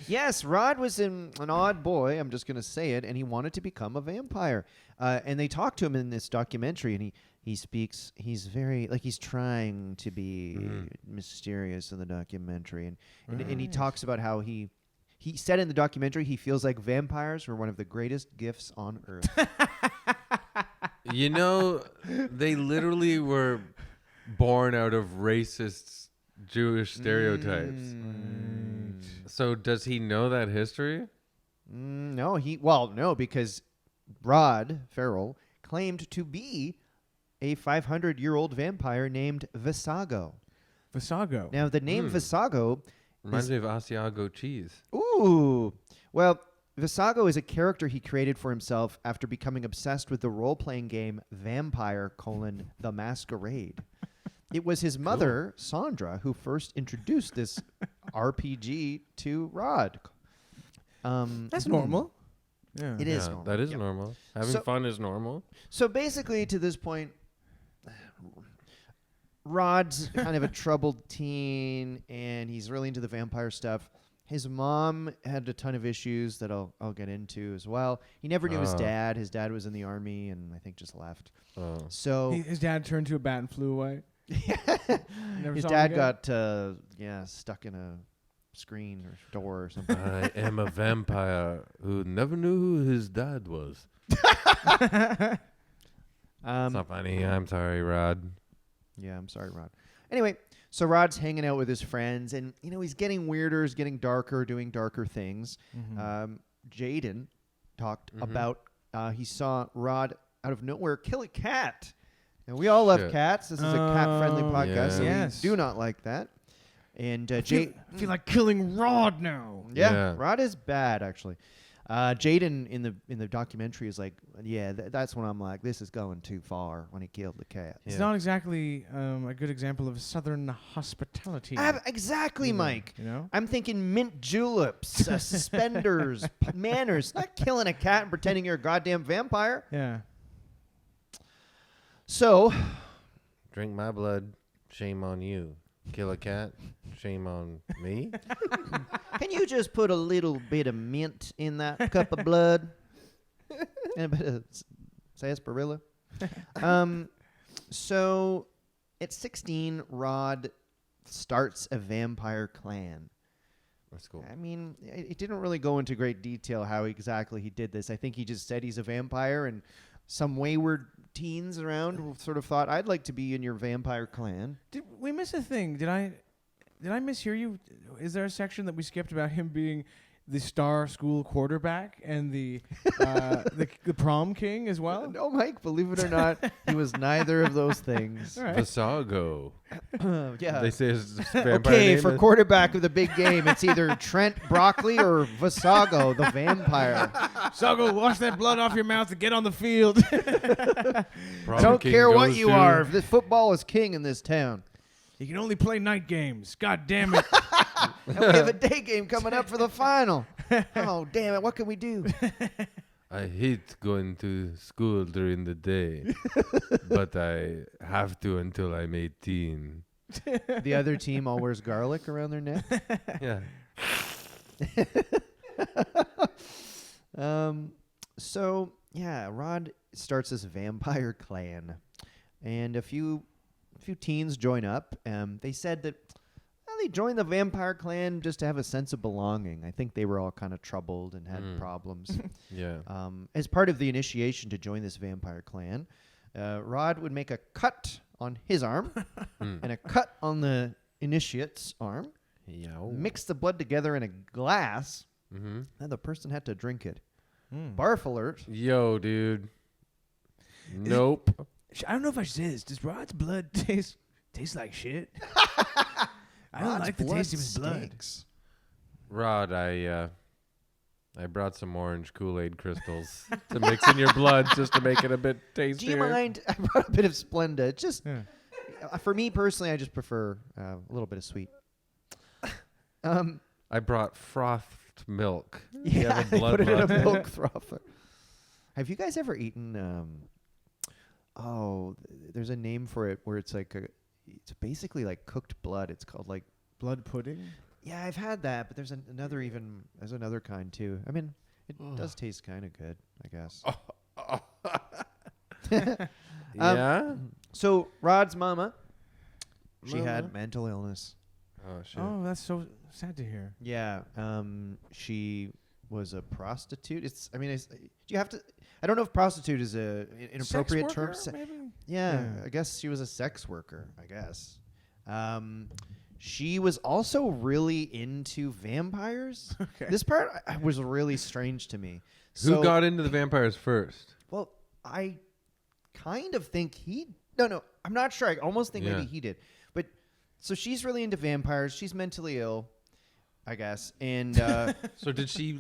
Yes, Rod was an odd boy. I'm just going to say it. And he wanted to become a vampire. And they talked to him in this documentary. And he speaks. He's very he's trying to be mysterious in the documentary. And he talks about how he said in the documentary he feels like vampires were one of the greatest gifts on earth. They literally were born out of racist Jewish stereotypes. So does he know that history? No, because Rod Ferrell claimed to be a 500-year-old vampire named Visago. Visago. Now, the name Visago Reminds me of Asiago cheese. Ooh. Well, Visago is a character he created for himself after becoming obsessed with the role-playing game Vampire: The Masquerade. It was his mother, Sandra, who first introduced this RPG to Rod. That's normal. Yeah. It is normal. That is Yep. normal. Having So- fun is normal. So basically, to this point, Rod's kind of a troubled teen, and he's really into the vampire stuff. His mom had a ton of issues that I'll get into as well. He never knew his dad. His dad was in the army, and I think just left. Oh. So His dad turned to a bat and flew away. Never his saw him dad again? got stuck in a screen or door or something. I am a vampire who never knew who his dad was. It's not funny. I'm sorry, Rod. Yeah, I'm sorry, Rod. Anyway, so Rod's hanging out with his friends, and he's getting weirder, he's getting darker, doing darker things. Jaden talked about he saw Rod out of nowhere kill a cat, and we all love Shit. cats. This is a cat-friendly podcast, so Yes. we do not like that. And I feel like killing Rod now. Yeah. Rod is bad, actually. Jaden in the documentary is like, that's when I'm like, this is going too far when he killed the cat. It's Yeah. not exactly a good example of Southern hospitality. Exactly, either, Mike. You know? I'm thinking mint juleps, suspenders, manners, not killing a cat and pretending you're a goddamn vampire. Yeah. So, Drink my blood. Shame on you. Kill a cat. Shame on me. can you just put a little bit of mint in that cup of blood? And a bit of sarsaparilla. So, at 16, Rod starts a vampire clan. That's cool. I mean, it didn't really go into great detail how exactly he did this. I think he just said he's a vampire, and some wayward teens around sort of thought, I'd like to be in your vampire clan. Did we miss a thing? Did I mishear you? Is there a section that we skipped about him being the star school quarterback and the prom king as well? No, Mike, believe it or not, he was neither of those things. All right. Visago. Yeah. They say his vampire Okay, name for is- quarterback of the big game, it's either Trent Broccoli or Visago, the vampire. Sago, wash that blood off your mouth and get on the field. Prom I don't king care what goes you to- are. This football is king in this town. You can only play night games. God damn it. And we have a day game coming up for the final. Oh, damn it. What can we do? I hate going to school during the day, but I have to until I'm 18. The other team all wears garlic around their neck. Yeah. So, yeah, Rod starts this vampire clan. And a few teens join up. They said that they joined the vampire clan just to have a sense of belonging. I think they were all kind of troubled and had problems. Yeah. As part of the initiation to join this vampire clan, Rod would make a cut on his arm and a cut on the initiate's arm, mix the blood together in a glass, and the person had to drink it. Barf alert. Yo, dude. Nope. I don't know if I should say this. Does Rod's blood taste like shit? I don't Rod's like the blood taste of his blood. stinks. Rod, I brought some orange Kool-Aid crystals to mix in your blood just to make it a bit tastier. Do you mind? I brought a bit of Splenda. Just Yeah. for me personally, I just prefer a little bit of sweet. I brought frothed milk. You Yeah, have a I blood put it in a monster. milk frother. Have you guys ever eaten? There's a name for it where it's like it's basically like cooked blood. It's called like Blood pudding? yeah, I've had that, but there's another kind too. I mean, it does taste kind of good, I guess. Yeah? So Rod's mama, she had Mama? mental illness. Oh, shit. Oh, that's so sad to hear. Yeah, she was a prostitute. You have to. I don't know if prostitute is an inappropriate Sex term. worker, maybe? Yeah, Yeah. I guess she was a sex worker. I guess. She was also really into vampires. Okay. This part was really strange to me. Who got into the vampires first? Well, I kind of think he. No, I'm not sure. I almost think maybe Yeah. he did. But so she's really into vampires. She's mentally ill, I guess. And So did she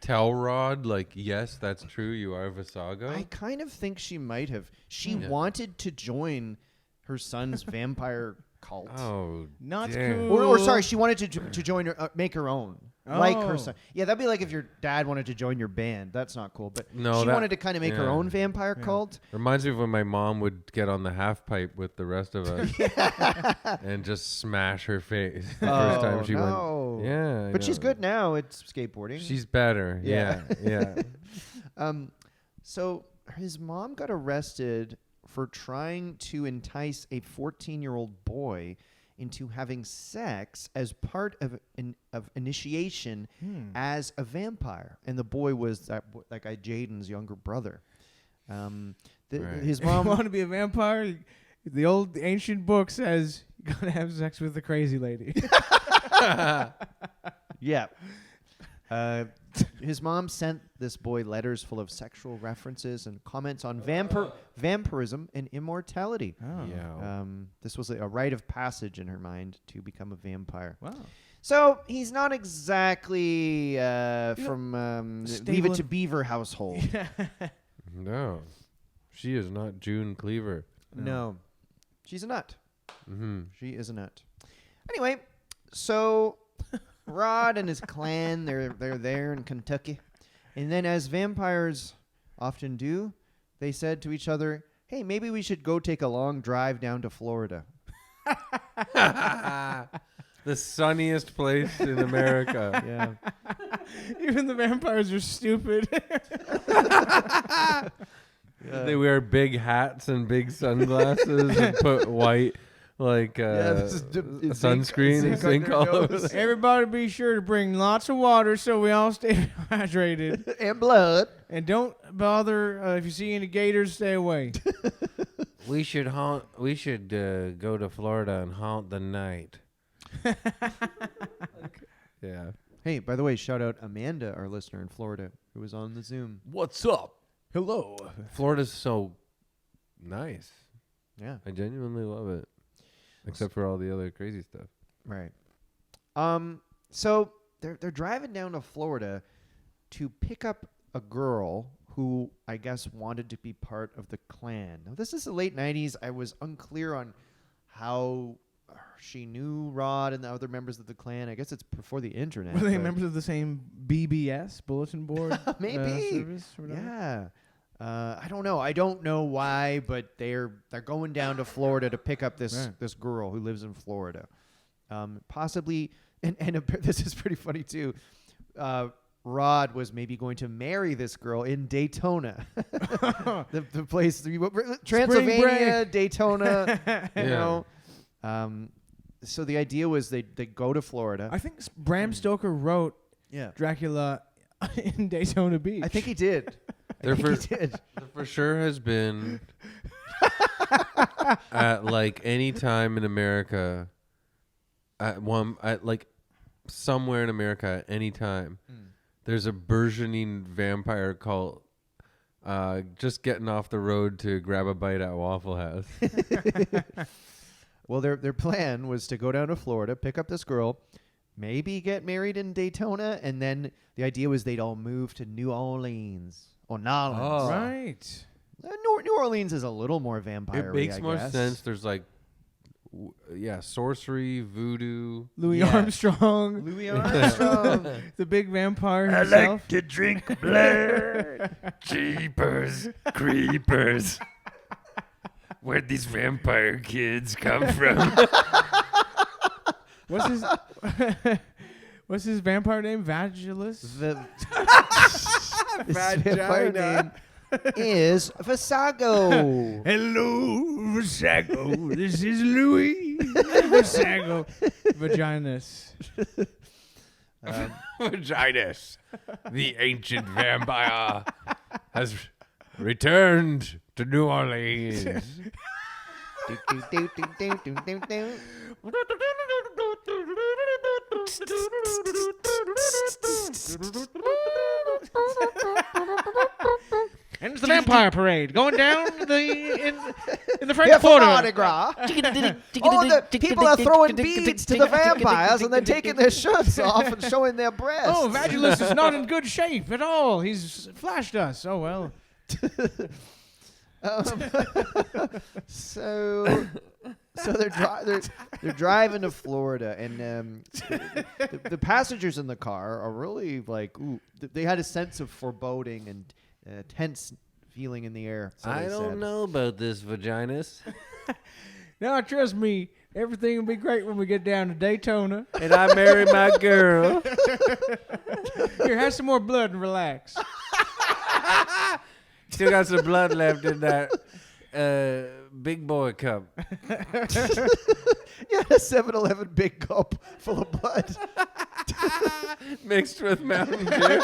tell Rod yes, that's true, you are Visago? I kind of think she might have. She Yeah. wanted to join her son's vampire cult. Oh, Not damn. cool. Or sorry, she wanted to join her, make her own. Like her Oh. son. Yeah, that'd be like if your dad wanted to join your band. That's not cool. But No, she that- wanted to kind of make her yeah. own vampire cult. Reminds me of when my mom would get on the half pipe with the rest of us and just smash her face the first time she no. went. Yeah, I But she's know. good now. It's skateboarding. She's better. Yeah. Yeah, yeah. So his mom got arrested for trying to entice a 14-year-old boy into having sex as part of initiation as a vampire, and the boy was that guy Jaden's younger brother. Right. His You mom want to be a vampire? The ancient book says you gotta have sex with the crazy lady. Yeah. His mom sent this boy letters full of sexual references and comments on vampirism and immortality. Oh. Yeah. This was a rite of passage in her mind to become a vampire. Wow. So he's not exactly from Leave stable It to Beaver household. No, she is not June Cleaver. No. She's a nut. Mm-hmm. She is a nut. Anyway, so Rod and his clan, they're there in Kentucky. And then as vampires often do, they said to each other, hey, maybe we should go take a long drive down to Florida. The sunniest place in America. Yeah. Even the vampires are stupid. They wear big hats and big sunglasses and put white this is sunscreen and zinc zinc on all their over nose. there. Everybody be sure to bring lots of water so we all stay hydrated. And blood. And don't bother if you see any gators, stay away. We should go to Florida and haunt the night. Yeah. Hey, by the way, shout out Amanda, our listener in Florida, who was on the Zoom. What's up? Hello. Florida's so nice. Yeah. I genuinely love it. Except for all the other crazy stuff. Right. So they're driving down to Florida to pick up a girl who I guess wanted to be part of the clan. Now this is the late 90s. I was unclear on how she knew Rod and the other members of the clan. I guess it's before the internet. Were they but- members of the same BBS, bulletin board Maybe. service? Or whatever? Yeah. I don't know. I don't know why, but they're going down to Florida to pick up this girl who lives in Florida. Possibly, and this is pretty funny too. Rod was maybe going to marry this girl in Daytona, the place, Transylvania, Daytona. You know. So the idea was they go to Florida. I think Bram Stoker wrote Dracula in Daytona Beach. I think he did. There He did. for sure has been at like any time in America, at like somewhere in America at any time, there's a burgeoning vampire cult just getting off the road to grab a bite at Waffle House. Well, their plan was to go down to Florida, pick up this girl, maybe get married in Daytona, and then the idea was they'd all move to New Orleans or Nolens. Oh. Right. New Orleans is a little more vampire. It makes more sense. There's like, sorcery, voodoo. Louis Armstrong, Louis Armstrong. the big vampire himself. to drink blood. Jeepers, creepers. Where'd these vampire kids come from? What's his vampire name? Vagilus? His vampire name is Visago. Hello, Visago. This is Louis Visago. Vaginus. Vaginus, the ancient vampire, has returned to New Orleans. And it's the vampire parade going down in the French Yeah, for Quarter. Mardi Gras. All the people are throwing beads to the vampires and then taking their shirts off and showing their breasts. Oh, Vagilus is not in good shape at all. He's flashed us. Oh, well. So they're driving to Florida, and the passengers in the car are really like, ooh, they had a sense of foreboding and tense feeling in the air. So I they don't said. know about this vaginas. Now, trust me, everything will be great when we get down to Daytona. And I marry my girl. Here, have some more blood and relax. Still got some blood left in that big boy cup. Yeah, a 7-Eleven big cup full of blood. Mixed with Mountain Dew.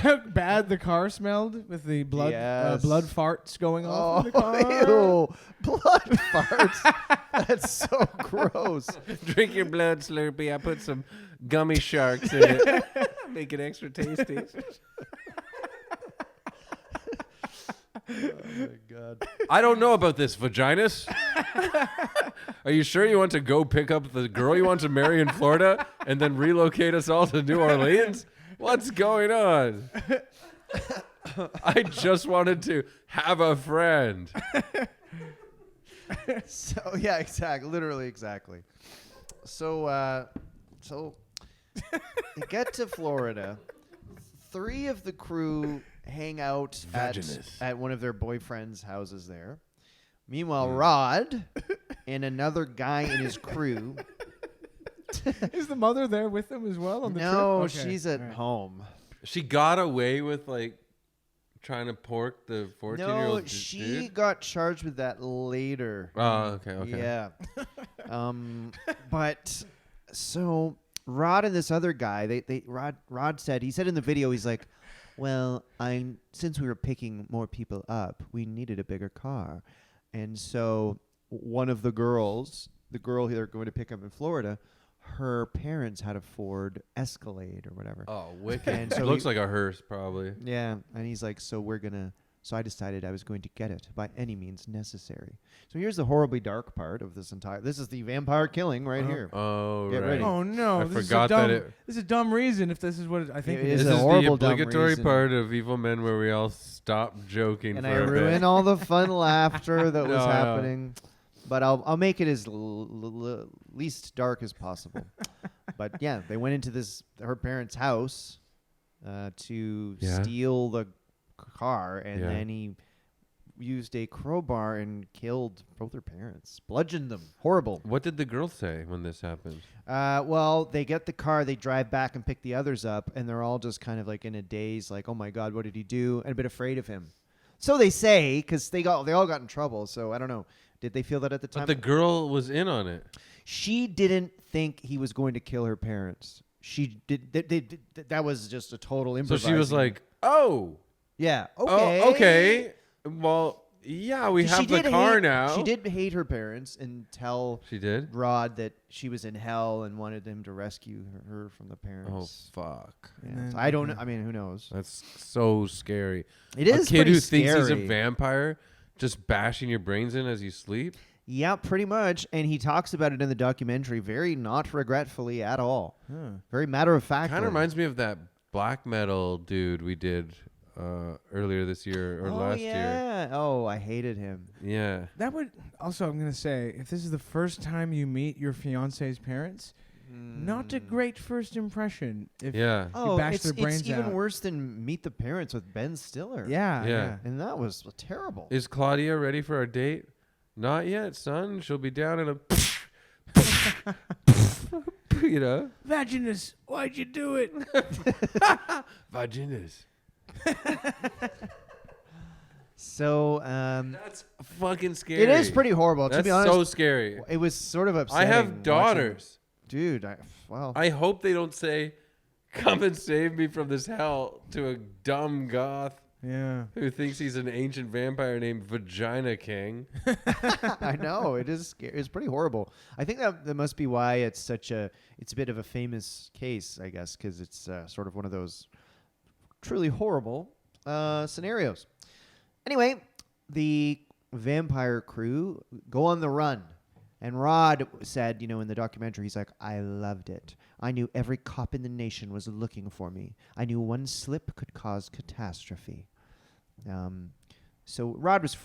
How bad the car smelled with the blood Yes. blood farts going off in the Oh, car. ew. Blood farts. That's so gross. Drink your blood, Slurpee. I put some gummy sharks in it. Make it extra tasty. Oh, my God. I don't know about this, vaginas. Are you sure you want to go pick up the girl you want to marry in Florida and then relocate us all to New Orleans? What's going on? I just wanted to have a friend. So, yeah, exactly. Literally, exactly. So they get to Florida. 3 of the crew hang out at one of their boyfriends' houses there. Meanwhile, Rod and another guy in his crew. Is the mother there with them as well on the No, trip? Okay. she's at All right. home. She got away with like trying to pork the 14-year-old No, she dude? got charged with that later. Oh, okay. Yeah. But so Rod and this other guy, Rod said in the video, he's like, well, since we were picking more people up, we needed a bigger car. And so one of the girls, the girl they're going to pick up in Florida, her parents had a Ford Escalade or whatever. Oh, wicked. And so Looks like a hearse, probably. Yeah, and he's like, so I decided I was going to get it by any means necessary. So here's the horribly dark part of this this is the vampire killing right here. Oh, Get right. ready. Oh no! I this forgot is a dumb, that it- This is a dumb reason. If this is what I think It it is is. This a is the horrible, dumb obligatory reason. part of Evil Men where we all stop joking And for I a ruin bit. all the fun laughter that was No, no. happening. But I'll make it as least dark as possible. But yeah, they went into her parents' house to Yeah. steal the car, and Yeah. then he used a crowbar and killed both her parents, bludgeoned them. Horrible. What did the girl say when this happened? Well, they get the car, they drive back and pick the others up, and they're all just kind of like in a daze, like, oh my God, what did he do? And a bit afraid of him. So they say, because they all got in trouble. So I don't know. Did they feel that at the time? But the girl was in on it. She didn't think he was going to kill her parents. She did. That was just a total So improvising. she was like, oh, yeah, okay. oh, okay. Well, yeah, we have the car now. She did hate her parents and tell She did? Rod that she was in hell and wanted him to rescue her from the Oh, parents. fuck. Yeah. And then- So I don't know. I mean, who knows? That's so scary. It is a kid pretty who thinks he's a scary. vampire just bashing your brains in as you sleep. Yeah, pretty much. And he talks about it in the documentary very not regretfully at all. Huh. Very matter of fact. Kind of reminds me of that black metal dude we did earlier this year or last year. Yeah. Oh, I hated him. Yeah. That would also, I'm gonna say, if this is the first time you meet your fiance's parents, not a great first impression. If Yeah. Oh, bash it's, their brains it's even out. worse than Meet the Parents with Ben Stiller. Yeah, Yeah. yeah. And that was terrible. Is Claudia ready for our date? Not yet, son. She'll be down in a you know. Vaginus, why'd you do it? Vaginas. So That's fucking scary. it is pretty horrible. That's to be honest, so scary. it was sort of I upsetting. have watching- daughters. Dude, wow. I hope they don't say, "Come and save me from this hell" to a dumb goth Yeah. who thinks he's an ancient vampire named Vagina King. I know it is. It's pretty horrible. I think that must be why it's a bit of a famous case, I guess, because it's sort of one of those truly horrible scenarios. Anyway, the vampire crew go on the run, and Rod said, in the documentary, he's like, "I loved it. I knew every cop in the nation was looking for me. I knew one slip could cause catastrophe. So Rod was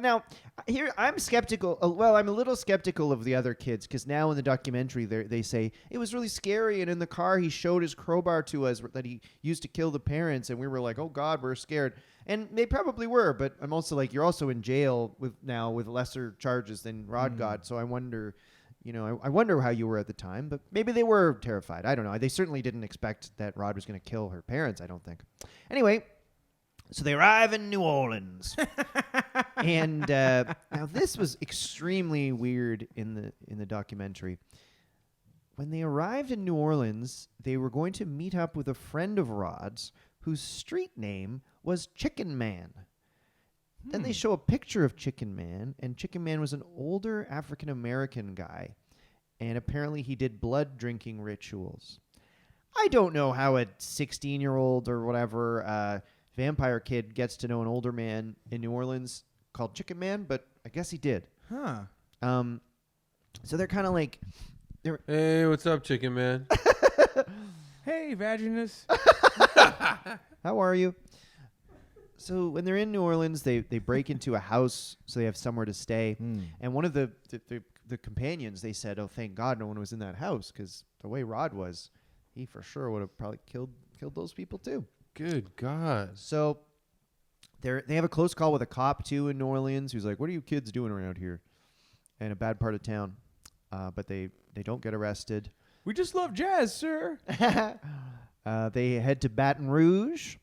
now here. I'm skeptical. Well, I'm a little skeptical of the other kids because now in the documentary they say it was really scary, and in the car he showed his crowbar to us that he used to kill the parents, and we were like, oh God, we're scared. And they probably were, but I'm also like, you're also in jail with lesser charges than Rod got. So I wonder, I wonder how you were at the time, but maybe they were terrified. I don't know. They certainly didn't expect that Rod was going to kill her parents, I don't think. Anyway, so they arrive in New Orleans. And now this was extremely weird in the documentary. When they arrived in New Orleans, they were going to meet up with a friend of Rod's whose street name was Chicken Man. Then they show a picture of Chicken Man, and Chicken Man was an older African-American guy, and apparently he did blood drinking rituals. I don't know how a 16-year-old or whatever vampire kid gets to know an older man in New Orleans called Chicken Man, but I guess he did. Huh. So they're kind of like... Hey, what's up, Chicken Man? Hey, Vaginus. How are you? So when they're in New Orleans, they break into a house so they have somewhere to stay. And one of the companions, they said, oh, thank God no one was in that house, because the way Rod was, he for sure would have probably killed those people too. Good God. So they have a close call with a cop too in New Orleans who's like, what are you kids doing around here? In a bad part of town. But they don't get arrested. We just love jazz, sir. They head to Baton Rouge.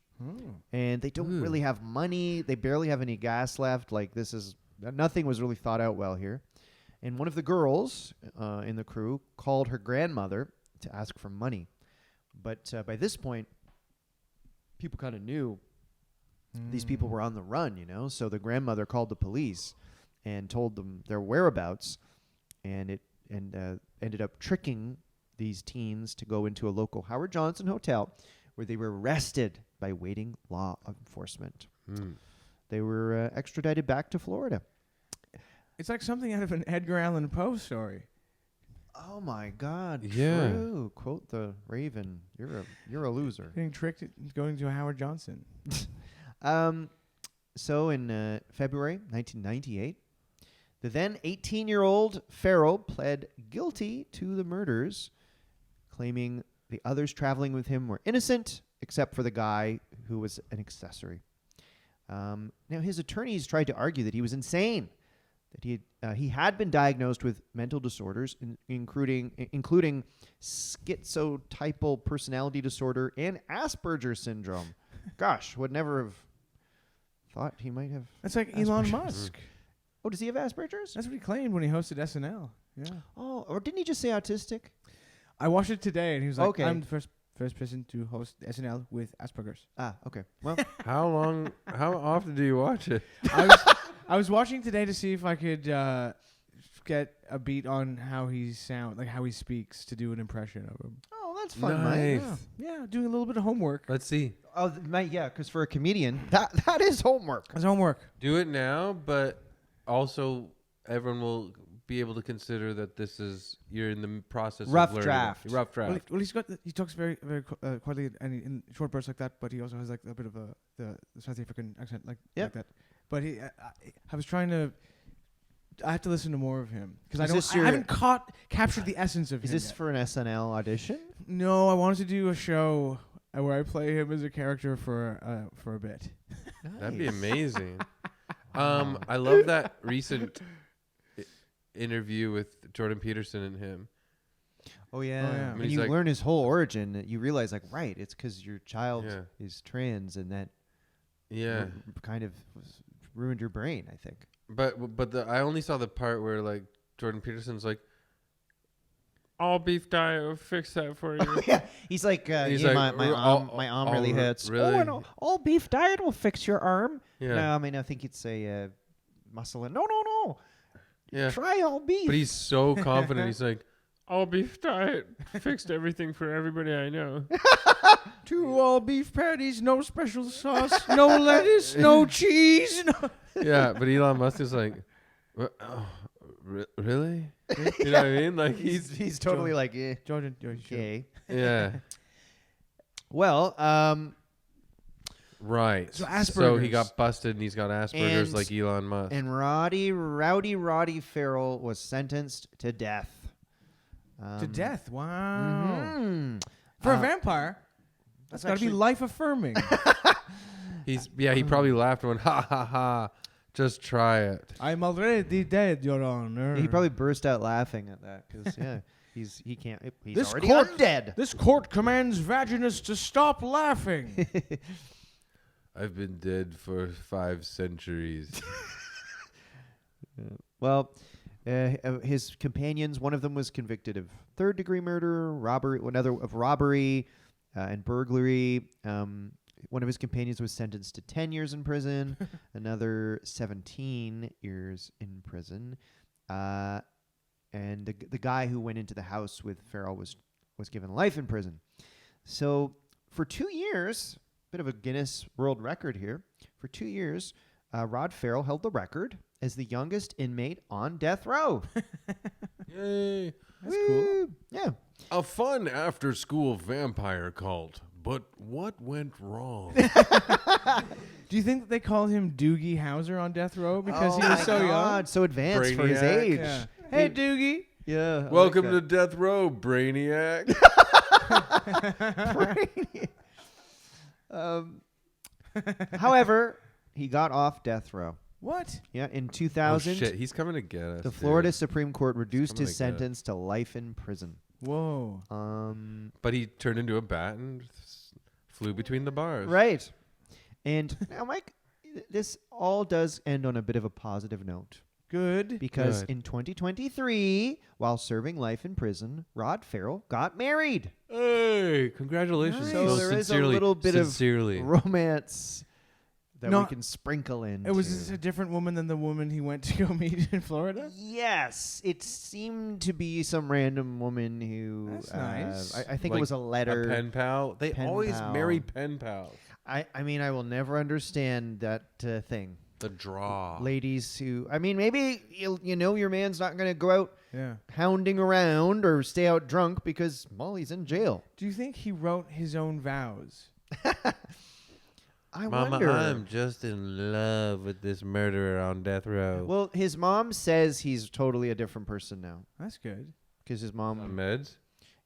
And they don't really have money. They barely have any gas left. Like, nothing was really thought out well here. And one of the girls in the crew called her grandmother to ask for money. But by this point, people kind of knew these people were on the run, So the grandmother called the police and told them their whereabouts. And it ended up tricking these teens to go into a local Howard Johnson hotel where they were arrested by waiting law enforcement. They were extradited back to Florida. It's like something out of an Edgar Allan Poe story. Oh my God! Yeah. True. Quote the Raven. You're a loser. Getting tricked into going to Howard Johnson. So in February 1998, the then 18-year-old Ferrell pled guilty to the murders, claiming the others traveling with him were innocent, except for the guy who was an accessory. Now, his attorneys tried to argue that he was insane, that he had been diagnosed with mental disorders, including schizotypal personality disorder and Asperger's syndrome. Gosh, would never have thought he might have. That's like Elon Musk. Oh, does he have Asperger's? That's what he claimed when he hosted SNL. Yeah. Oh, or didn't he just say autistic? I watched it today, and he was like, Okay. I'm the first person to host SNL with Asperger's. Ah, okay. Well, How often do you watch it? I was watching today to see if I could get a beat on how he how he speaks, to do an impression of him. oh, that's fun, Mike. Nice. Yeah, doing a little bit of homework. Let's see. Oh, Mike, yeah, because for a comedian, that is homework. That's homework. Do it now, but also everyone will be able to consider that you're in the process Rough of learning. draft. Rough draft. Well, he talks very, very quietly and in short bursts like that, but he also has like a bit of the South African accent like that. But I was trying to. I have to listen to more of him because I haven't captured the essence of him. Is this yet. for an SNL audition? No, I wanted to do a show where I play him as a character for a bit. That'd be amazing. I love that recent interview with Jordan Peterson and him. Oh yeah. yeah. When He's you like- learn his whole origin, you realize like, right, it's because your child Yeah. is trans, and that Yeah. kind of ruined your brain, I think. But I only saw the part where like Jordan Peterson's like, all beef diet will fix that for you. Yeah, he's like, He's yeah, like, my arm really hurts. really? Oh, and all beef diet will fix your arm. Yeah. No, I mean, I think it's a muscle. No. Yeah. Try all beef. But he's so confident. He's like, all beef diet fixed everything for everybody I know. 2 all beef patties, no special sauce, no lettuce, no cheese. No. Yeah, but Elon Musk is like, "What? Oh, Really? You know what I mean? Like He's totally like, Jordan, sure. okay. yeah. Well, Right. So So he Asperger's. got busted and he's got Asperger's And- like Elon Musk. and Roddy Ferrell was sentenced to death. To death. Wow. Mhm. For a vampire, that's got to be actually- life affirming. He probably laughed and went, ha ha ha. Just try it. I'm already dead, Your Honor. He probably burst out laughing at that because he's This already court- undead. This court commands Vaginus to stop laughing. I've been dead for 5 centuries. Well, his companions, one of them was convicted of third-degree murder, robbery, and burglary. One of his companions was sentenced to 10 years in prison, another 17 years in prison. And the guy who went into the house with Ferrell was given life in prison. So for 2 years, bit of a Guinness World Record here. For 2 years, Rod Ferrell held the record as the youngest inmate on death row. Yay. That's cool. Woo! Yeah. A fun after-school vampire cult. But what went wrong? Do you think that they called him Doogie Howser on death row because he Oh was my so God, so advanced for his Brainiac. age. young? Yeah. Hey, Doogie. Yeah. I Welcome like to Death Row, Brainiac. that. However, he got off death row. What? Yeah, in Oh, 2000, shit. He's coming to get us. the dude. Florida Supreme Court reduced coming his to get us. sentence to life in prison. Whoa. But he turned into a bat and flew between the bars. Right. And now, Mike, this all does end on a bit of a positive note. Good. Because Good. in 2023, while serving life in prison, Rod Ferrell got married. Hey, congratulations. Nice. So No, there is a sincerely, little bit sincerely. of romance that No, we can sprinkle in. It was this a different woman than the woman he went to go meet in Florida? Yes, it seemed to be some random woman who. That's nice. I think it Like was a letter. A pen pal. They Pen always pal. marry pen pals. I mean, I will never understand that thing. The draw. Ladies who, I mean, maybe you know your man's not going to go out Yeah. hounding around or stay out drunk because, well, he's in jail. Do you think he wrote his own vows? I Mama, wonder. I'm just in love with this murderer on death row. Well, his mom says he's totally a different person now That's good. because his On mom. meds.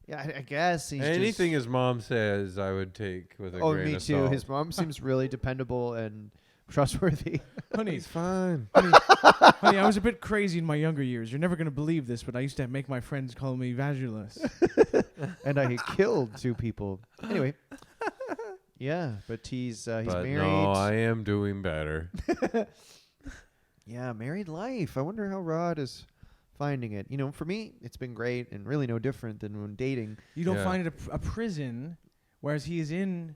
Yeah, I guess he's Anything just, his mom says, I would take with a Oh, grain me of too. salt. His mom seems really dependable and trustworthy. Honey, He's fine. honey, I was a bit crazy in my younger years. You're never going to believe this, but I used to make my friends call me Vagulus. And I killed 2 people. Anyway. Yeah, but he's But married. no, I am doing better. Yeah, married life. I wonder how Rod is finding it. You know, for me, it's been great and really no different than when dating. You don't Yeah. find it a prison, whereas he is in.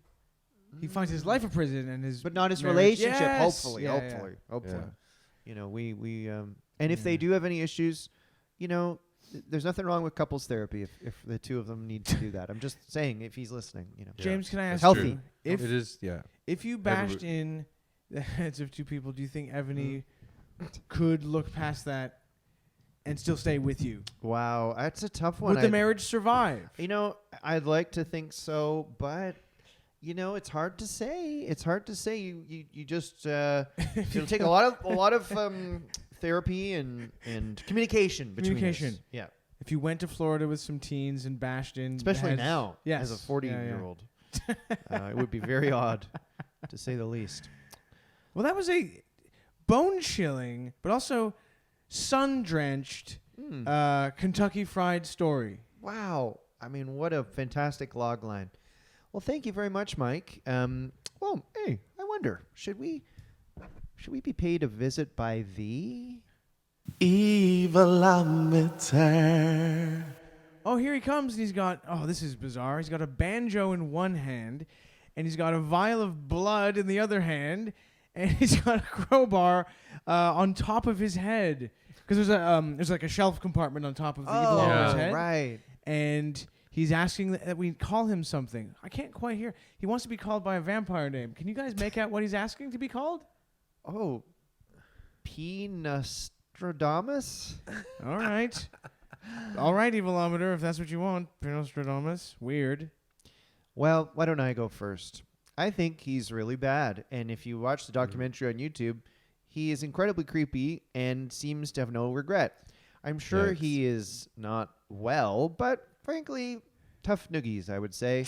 He finds his life a prison and his. But not his marriage- relationship. Yes! Hopefully, Yeah, yeah. hopefully. Yeah. You know, we and if they Yeah. do have any issues, you know, there's nothing wrong with couples therapy if the 2 of them need to do that. I'm just saying if he's listening, you know. Yeah. James, can I ask Healthy. you if It is, yeah. if you bashed in the heads of 2 people, do you think Ebony could look past that and still stay with you? Wow, that's a tough one. Would the marriage survive? You know, I'd like to think so, but you know, it's hard to say. It's hard to say. You just it'll take a lot of therapy and communication between us. Communication. Yeah, If you went to Florida with some teens and bashed in, especially heads- now yes. as a 40-year-old, it would be very odd to say the least. Well, that was a bone chilling, but also sun drenched Kentucky Fried Story. Wow, I mean, what a fantastic log line. Well, thank you very much, Mike. Well, hey, I wonder, should we be paid a visit by the Evil amateur. Oh, here he comes, and he's got, oh, this is bizarre. He's got a banjo in one hand, and he's got a vial of blood in the other hand, and he's got a crowbar on top of his head. Because there's like a shelf compartment on top of the evil Yeah. Hour's head. right. And he's asking that we call him something. I can't quite hear. He wants to be called by a vampire name. Can you guys make out what he's asking to be called? Oh, Nostradamus? All right. All right, Evilometer, if that's what you want. Nostradamus. Weird. Well, why don't I go first? I think he's really bad. And if you watch the documentary on YouTube, he is incredibly creepy and seems to have no regret. I'm sure Yikes. he is not well, but frankly, tough noogies, I would say.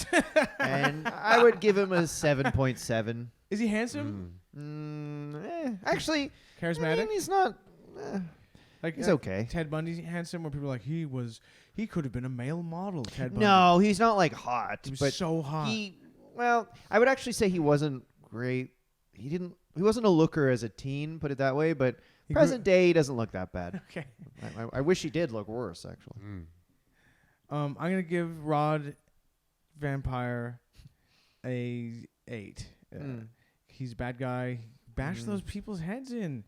And I would give him a 7.7. Is he handsome? Actually, Charismatic? I mean, he's not. Like He's okay. Ted Bundy handsome, where people are like, he could have been a male model, Ted Bundy. No, he's not like hot. He was but so hot. Well, I would actually say he wasn't great. He wasn't a looker as a teen, put it that way. But He present day, he doesn't look that bad. Okay. I wish he did look worse, actually. I'm gonna give Rod Vampire a 8. He's a bad guy. Bash those people's heads in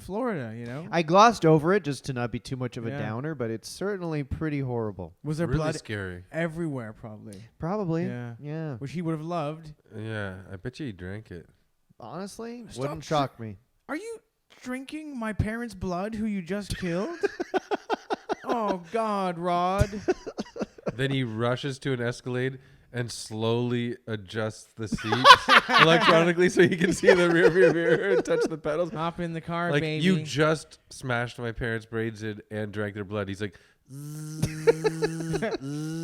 Florida, you know? I glossed over it just to not be too much of a Yeah. downer, but it's certainly pretty horrible. Was there really blood scary. everywhere, probably? Probably. Yeah. Yeah. Which he would have loved. Yeah, I bet you he drank it. Honestly, Stop wouldn't shock me. Are you drinking my parents' blood who you just killed? Oh, God, Rod. Then he rushes to an Escalade and slowly adjusts the seats electronically so he can see the rear view mirror and touch the pedals. Hop in the car, Like, baby. you just smashed my parents' braids in and drank their blood. He's like,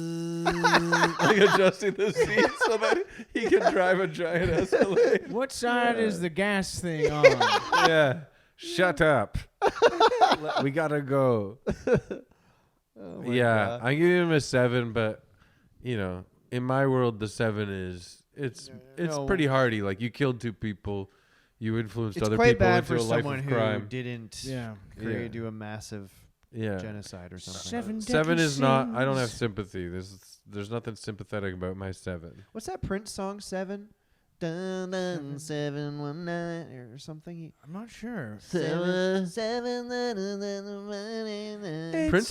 like adjusting the seat so that he can drive a giant Escalade. What side is the gas thing on? Yeah. Shut up. We gotta go. Oh Yeah, I'm giving him a 7, but you know, in my world, the 7 is it's No. pretty hardy. Like, you killed 2 people, you influenced It's other quite people bad into for a life someone of who crime. didn't Yeah. Yeah. do a massive Yeah, genocide or something. 7 7 is not. I don't have sins. sympathy. There's nothing sympathetic about my 7. What's that Prince song? 7. Dun, dun, 719 or something. I'm not sure. Seven. Prince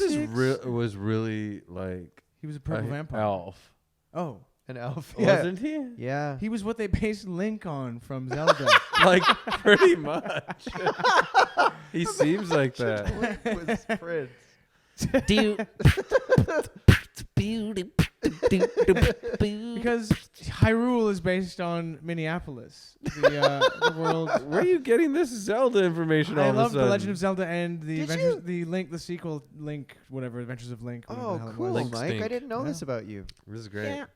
was really like He was a purple a vampire. elf, Oh. An elf. wasn't he? Yeah. He was what they based Link on from Zelda. Like, pretty much. He seems like that. was Prince. Because Hyrule is based on Minneapolis, the world. Where are you getting this Zelda information? I all love of a The sudden? Legend of Zelda and the Did Adventures, you? the Link, the sequel, Link, whatever, Adventures of Link. whatever the Oh, hell it cool, was. Link Mike. I stink. didn't know Yeah. this about you. This is great. Yeah.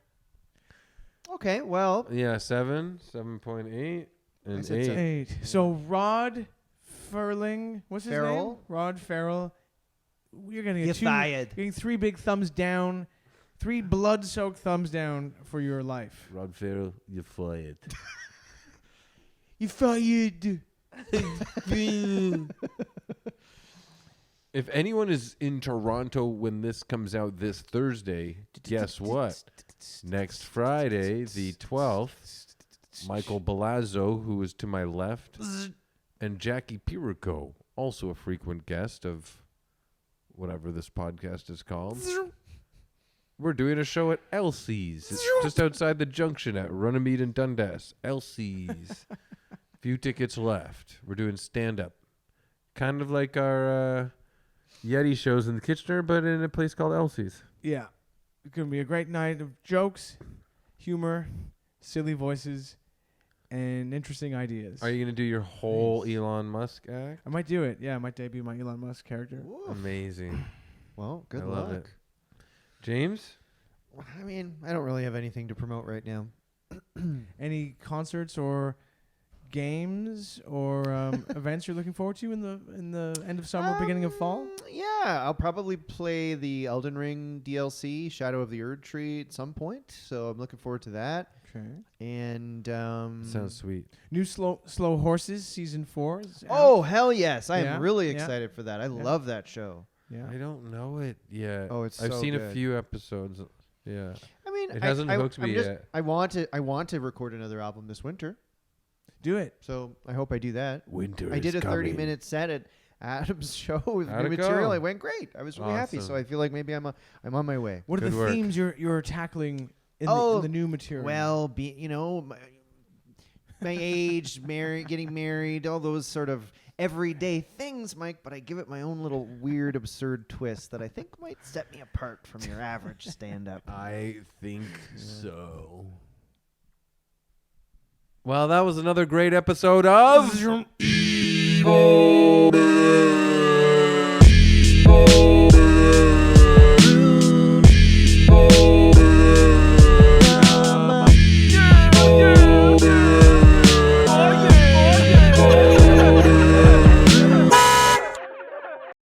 Okay, well, Yeah, 7, 7.8, I and said 8. 8. So Rod Ferling, what's his name? Ferrell? Rod Ferrell. You're getting You're a 2. fired. You're getting 3 big thumbs down, 3 blood-soaked thumbs down for your life. Rod Ferrell, you're fired. You fired. If anyone is in Toronto when this comes out this Thursday, guess what? Next Friday, the 12th, Michael Balazzo, who is to my left, and Jackie Pirico, also a frequent guest of whatever this podcast is called. We're doing a show at Elsie's. It's just outside the junction at Runnymede and Dundas. Elsie's. Few tickets left. We're doing stand-up. Kind of like our Yeti shows in Kitchener, but in a place called Elsie's. Yeah. It's going to be a great night of jokes, humor, silly voices, and interesting ideas. Are you going to do your whole Elon Musk act? I might do it. Yeah, I might debut my Elon Musk character. Amazing. well, good I luck. love it. James? I mean, I don't really have anything to promote right now. Any concerts or games or events you're looking forward to in the end of summer, beginning of fall? Yeah, I'll probably play the Elden Ring DLC, Shadow of the Erd Tree, at some point. So I'm looking forward to that. Okay. And Sounds sweet. New Slow Horses season 4. Is out. oh hell yes, I Yeah, am really yeah. excited for that. I Yeah. love that show. Yeah. I don't know it yet. Oh, it's I've so seen a good. few episodes. Yeah. I mean, It hasn't hooked I'm me just- yet. I want to record another album this winter. Do it. So I hope I do that. Winter I did a 30-minute set at Adam's show with How'd new it material. go? It went great. I was really happy. So Awesome. I feel like maybe I'm on my way. What are Good the work. themes you're tackling in Oh, the new material? Well, my age, getting married, all those sort of everyday things, Mike, but I give it my own little weird, absurd twist that I think might set me apart from your average stand-up. I think so. Well, that was another great episode of Evil Man.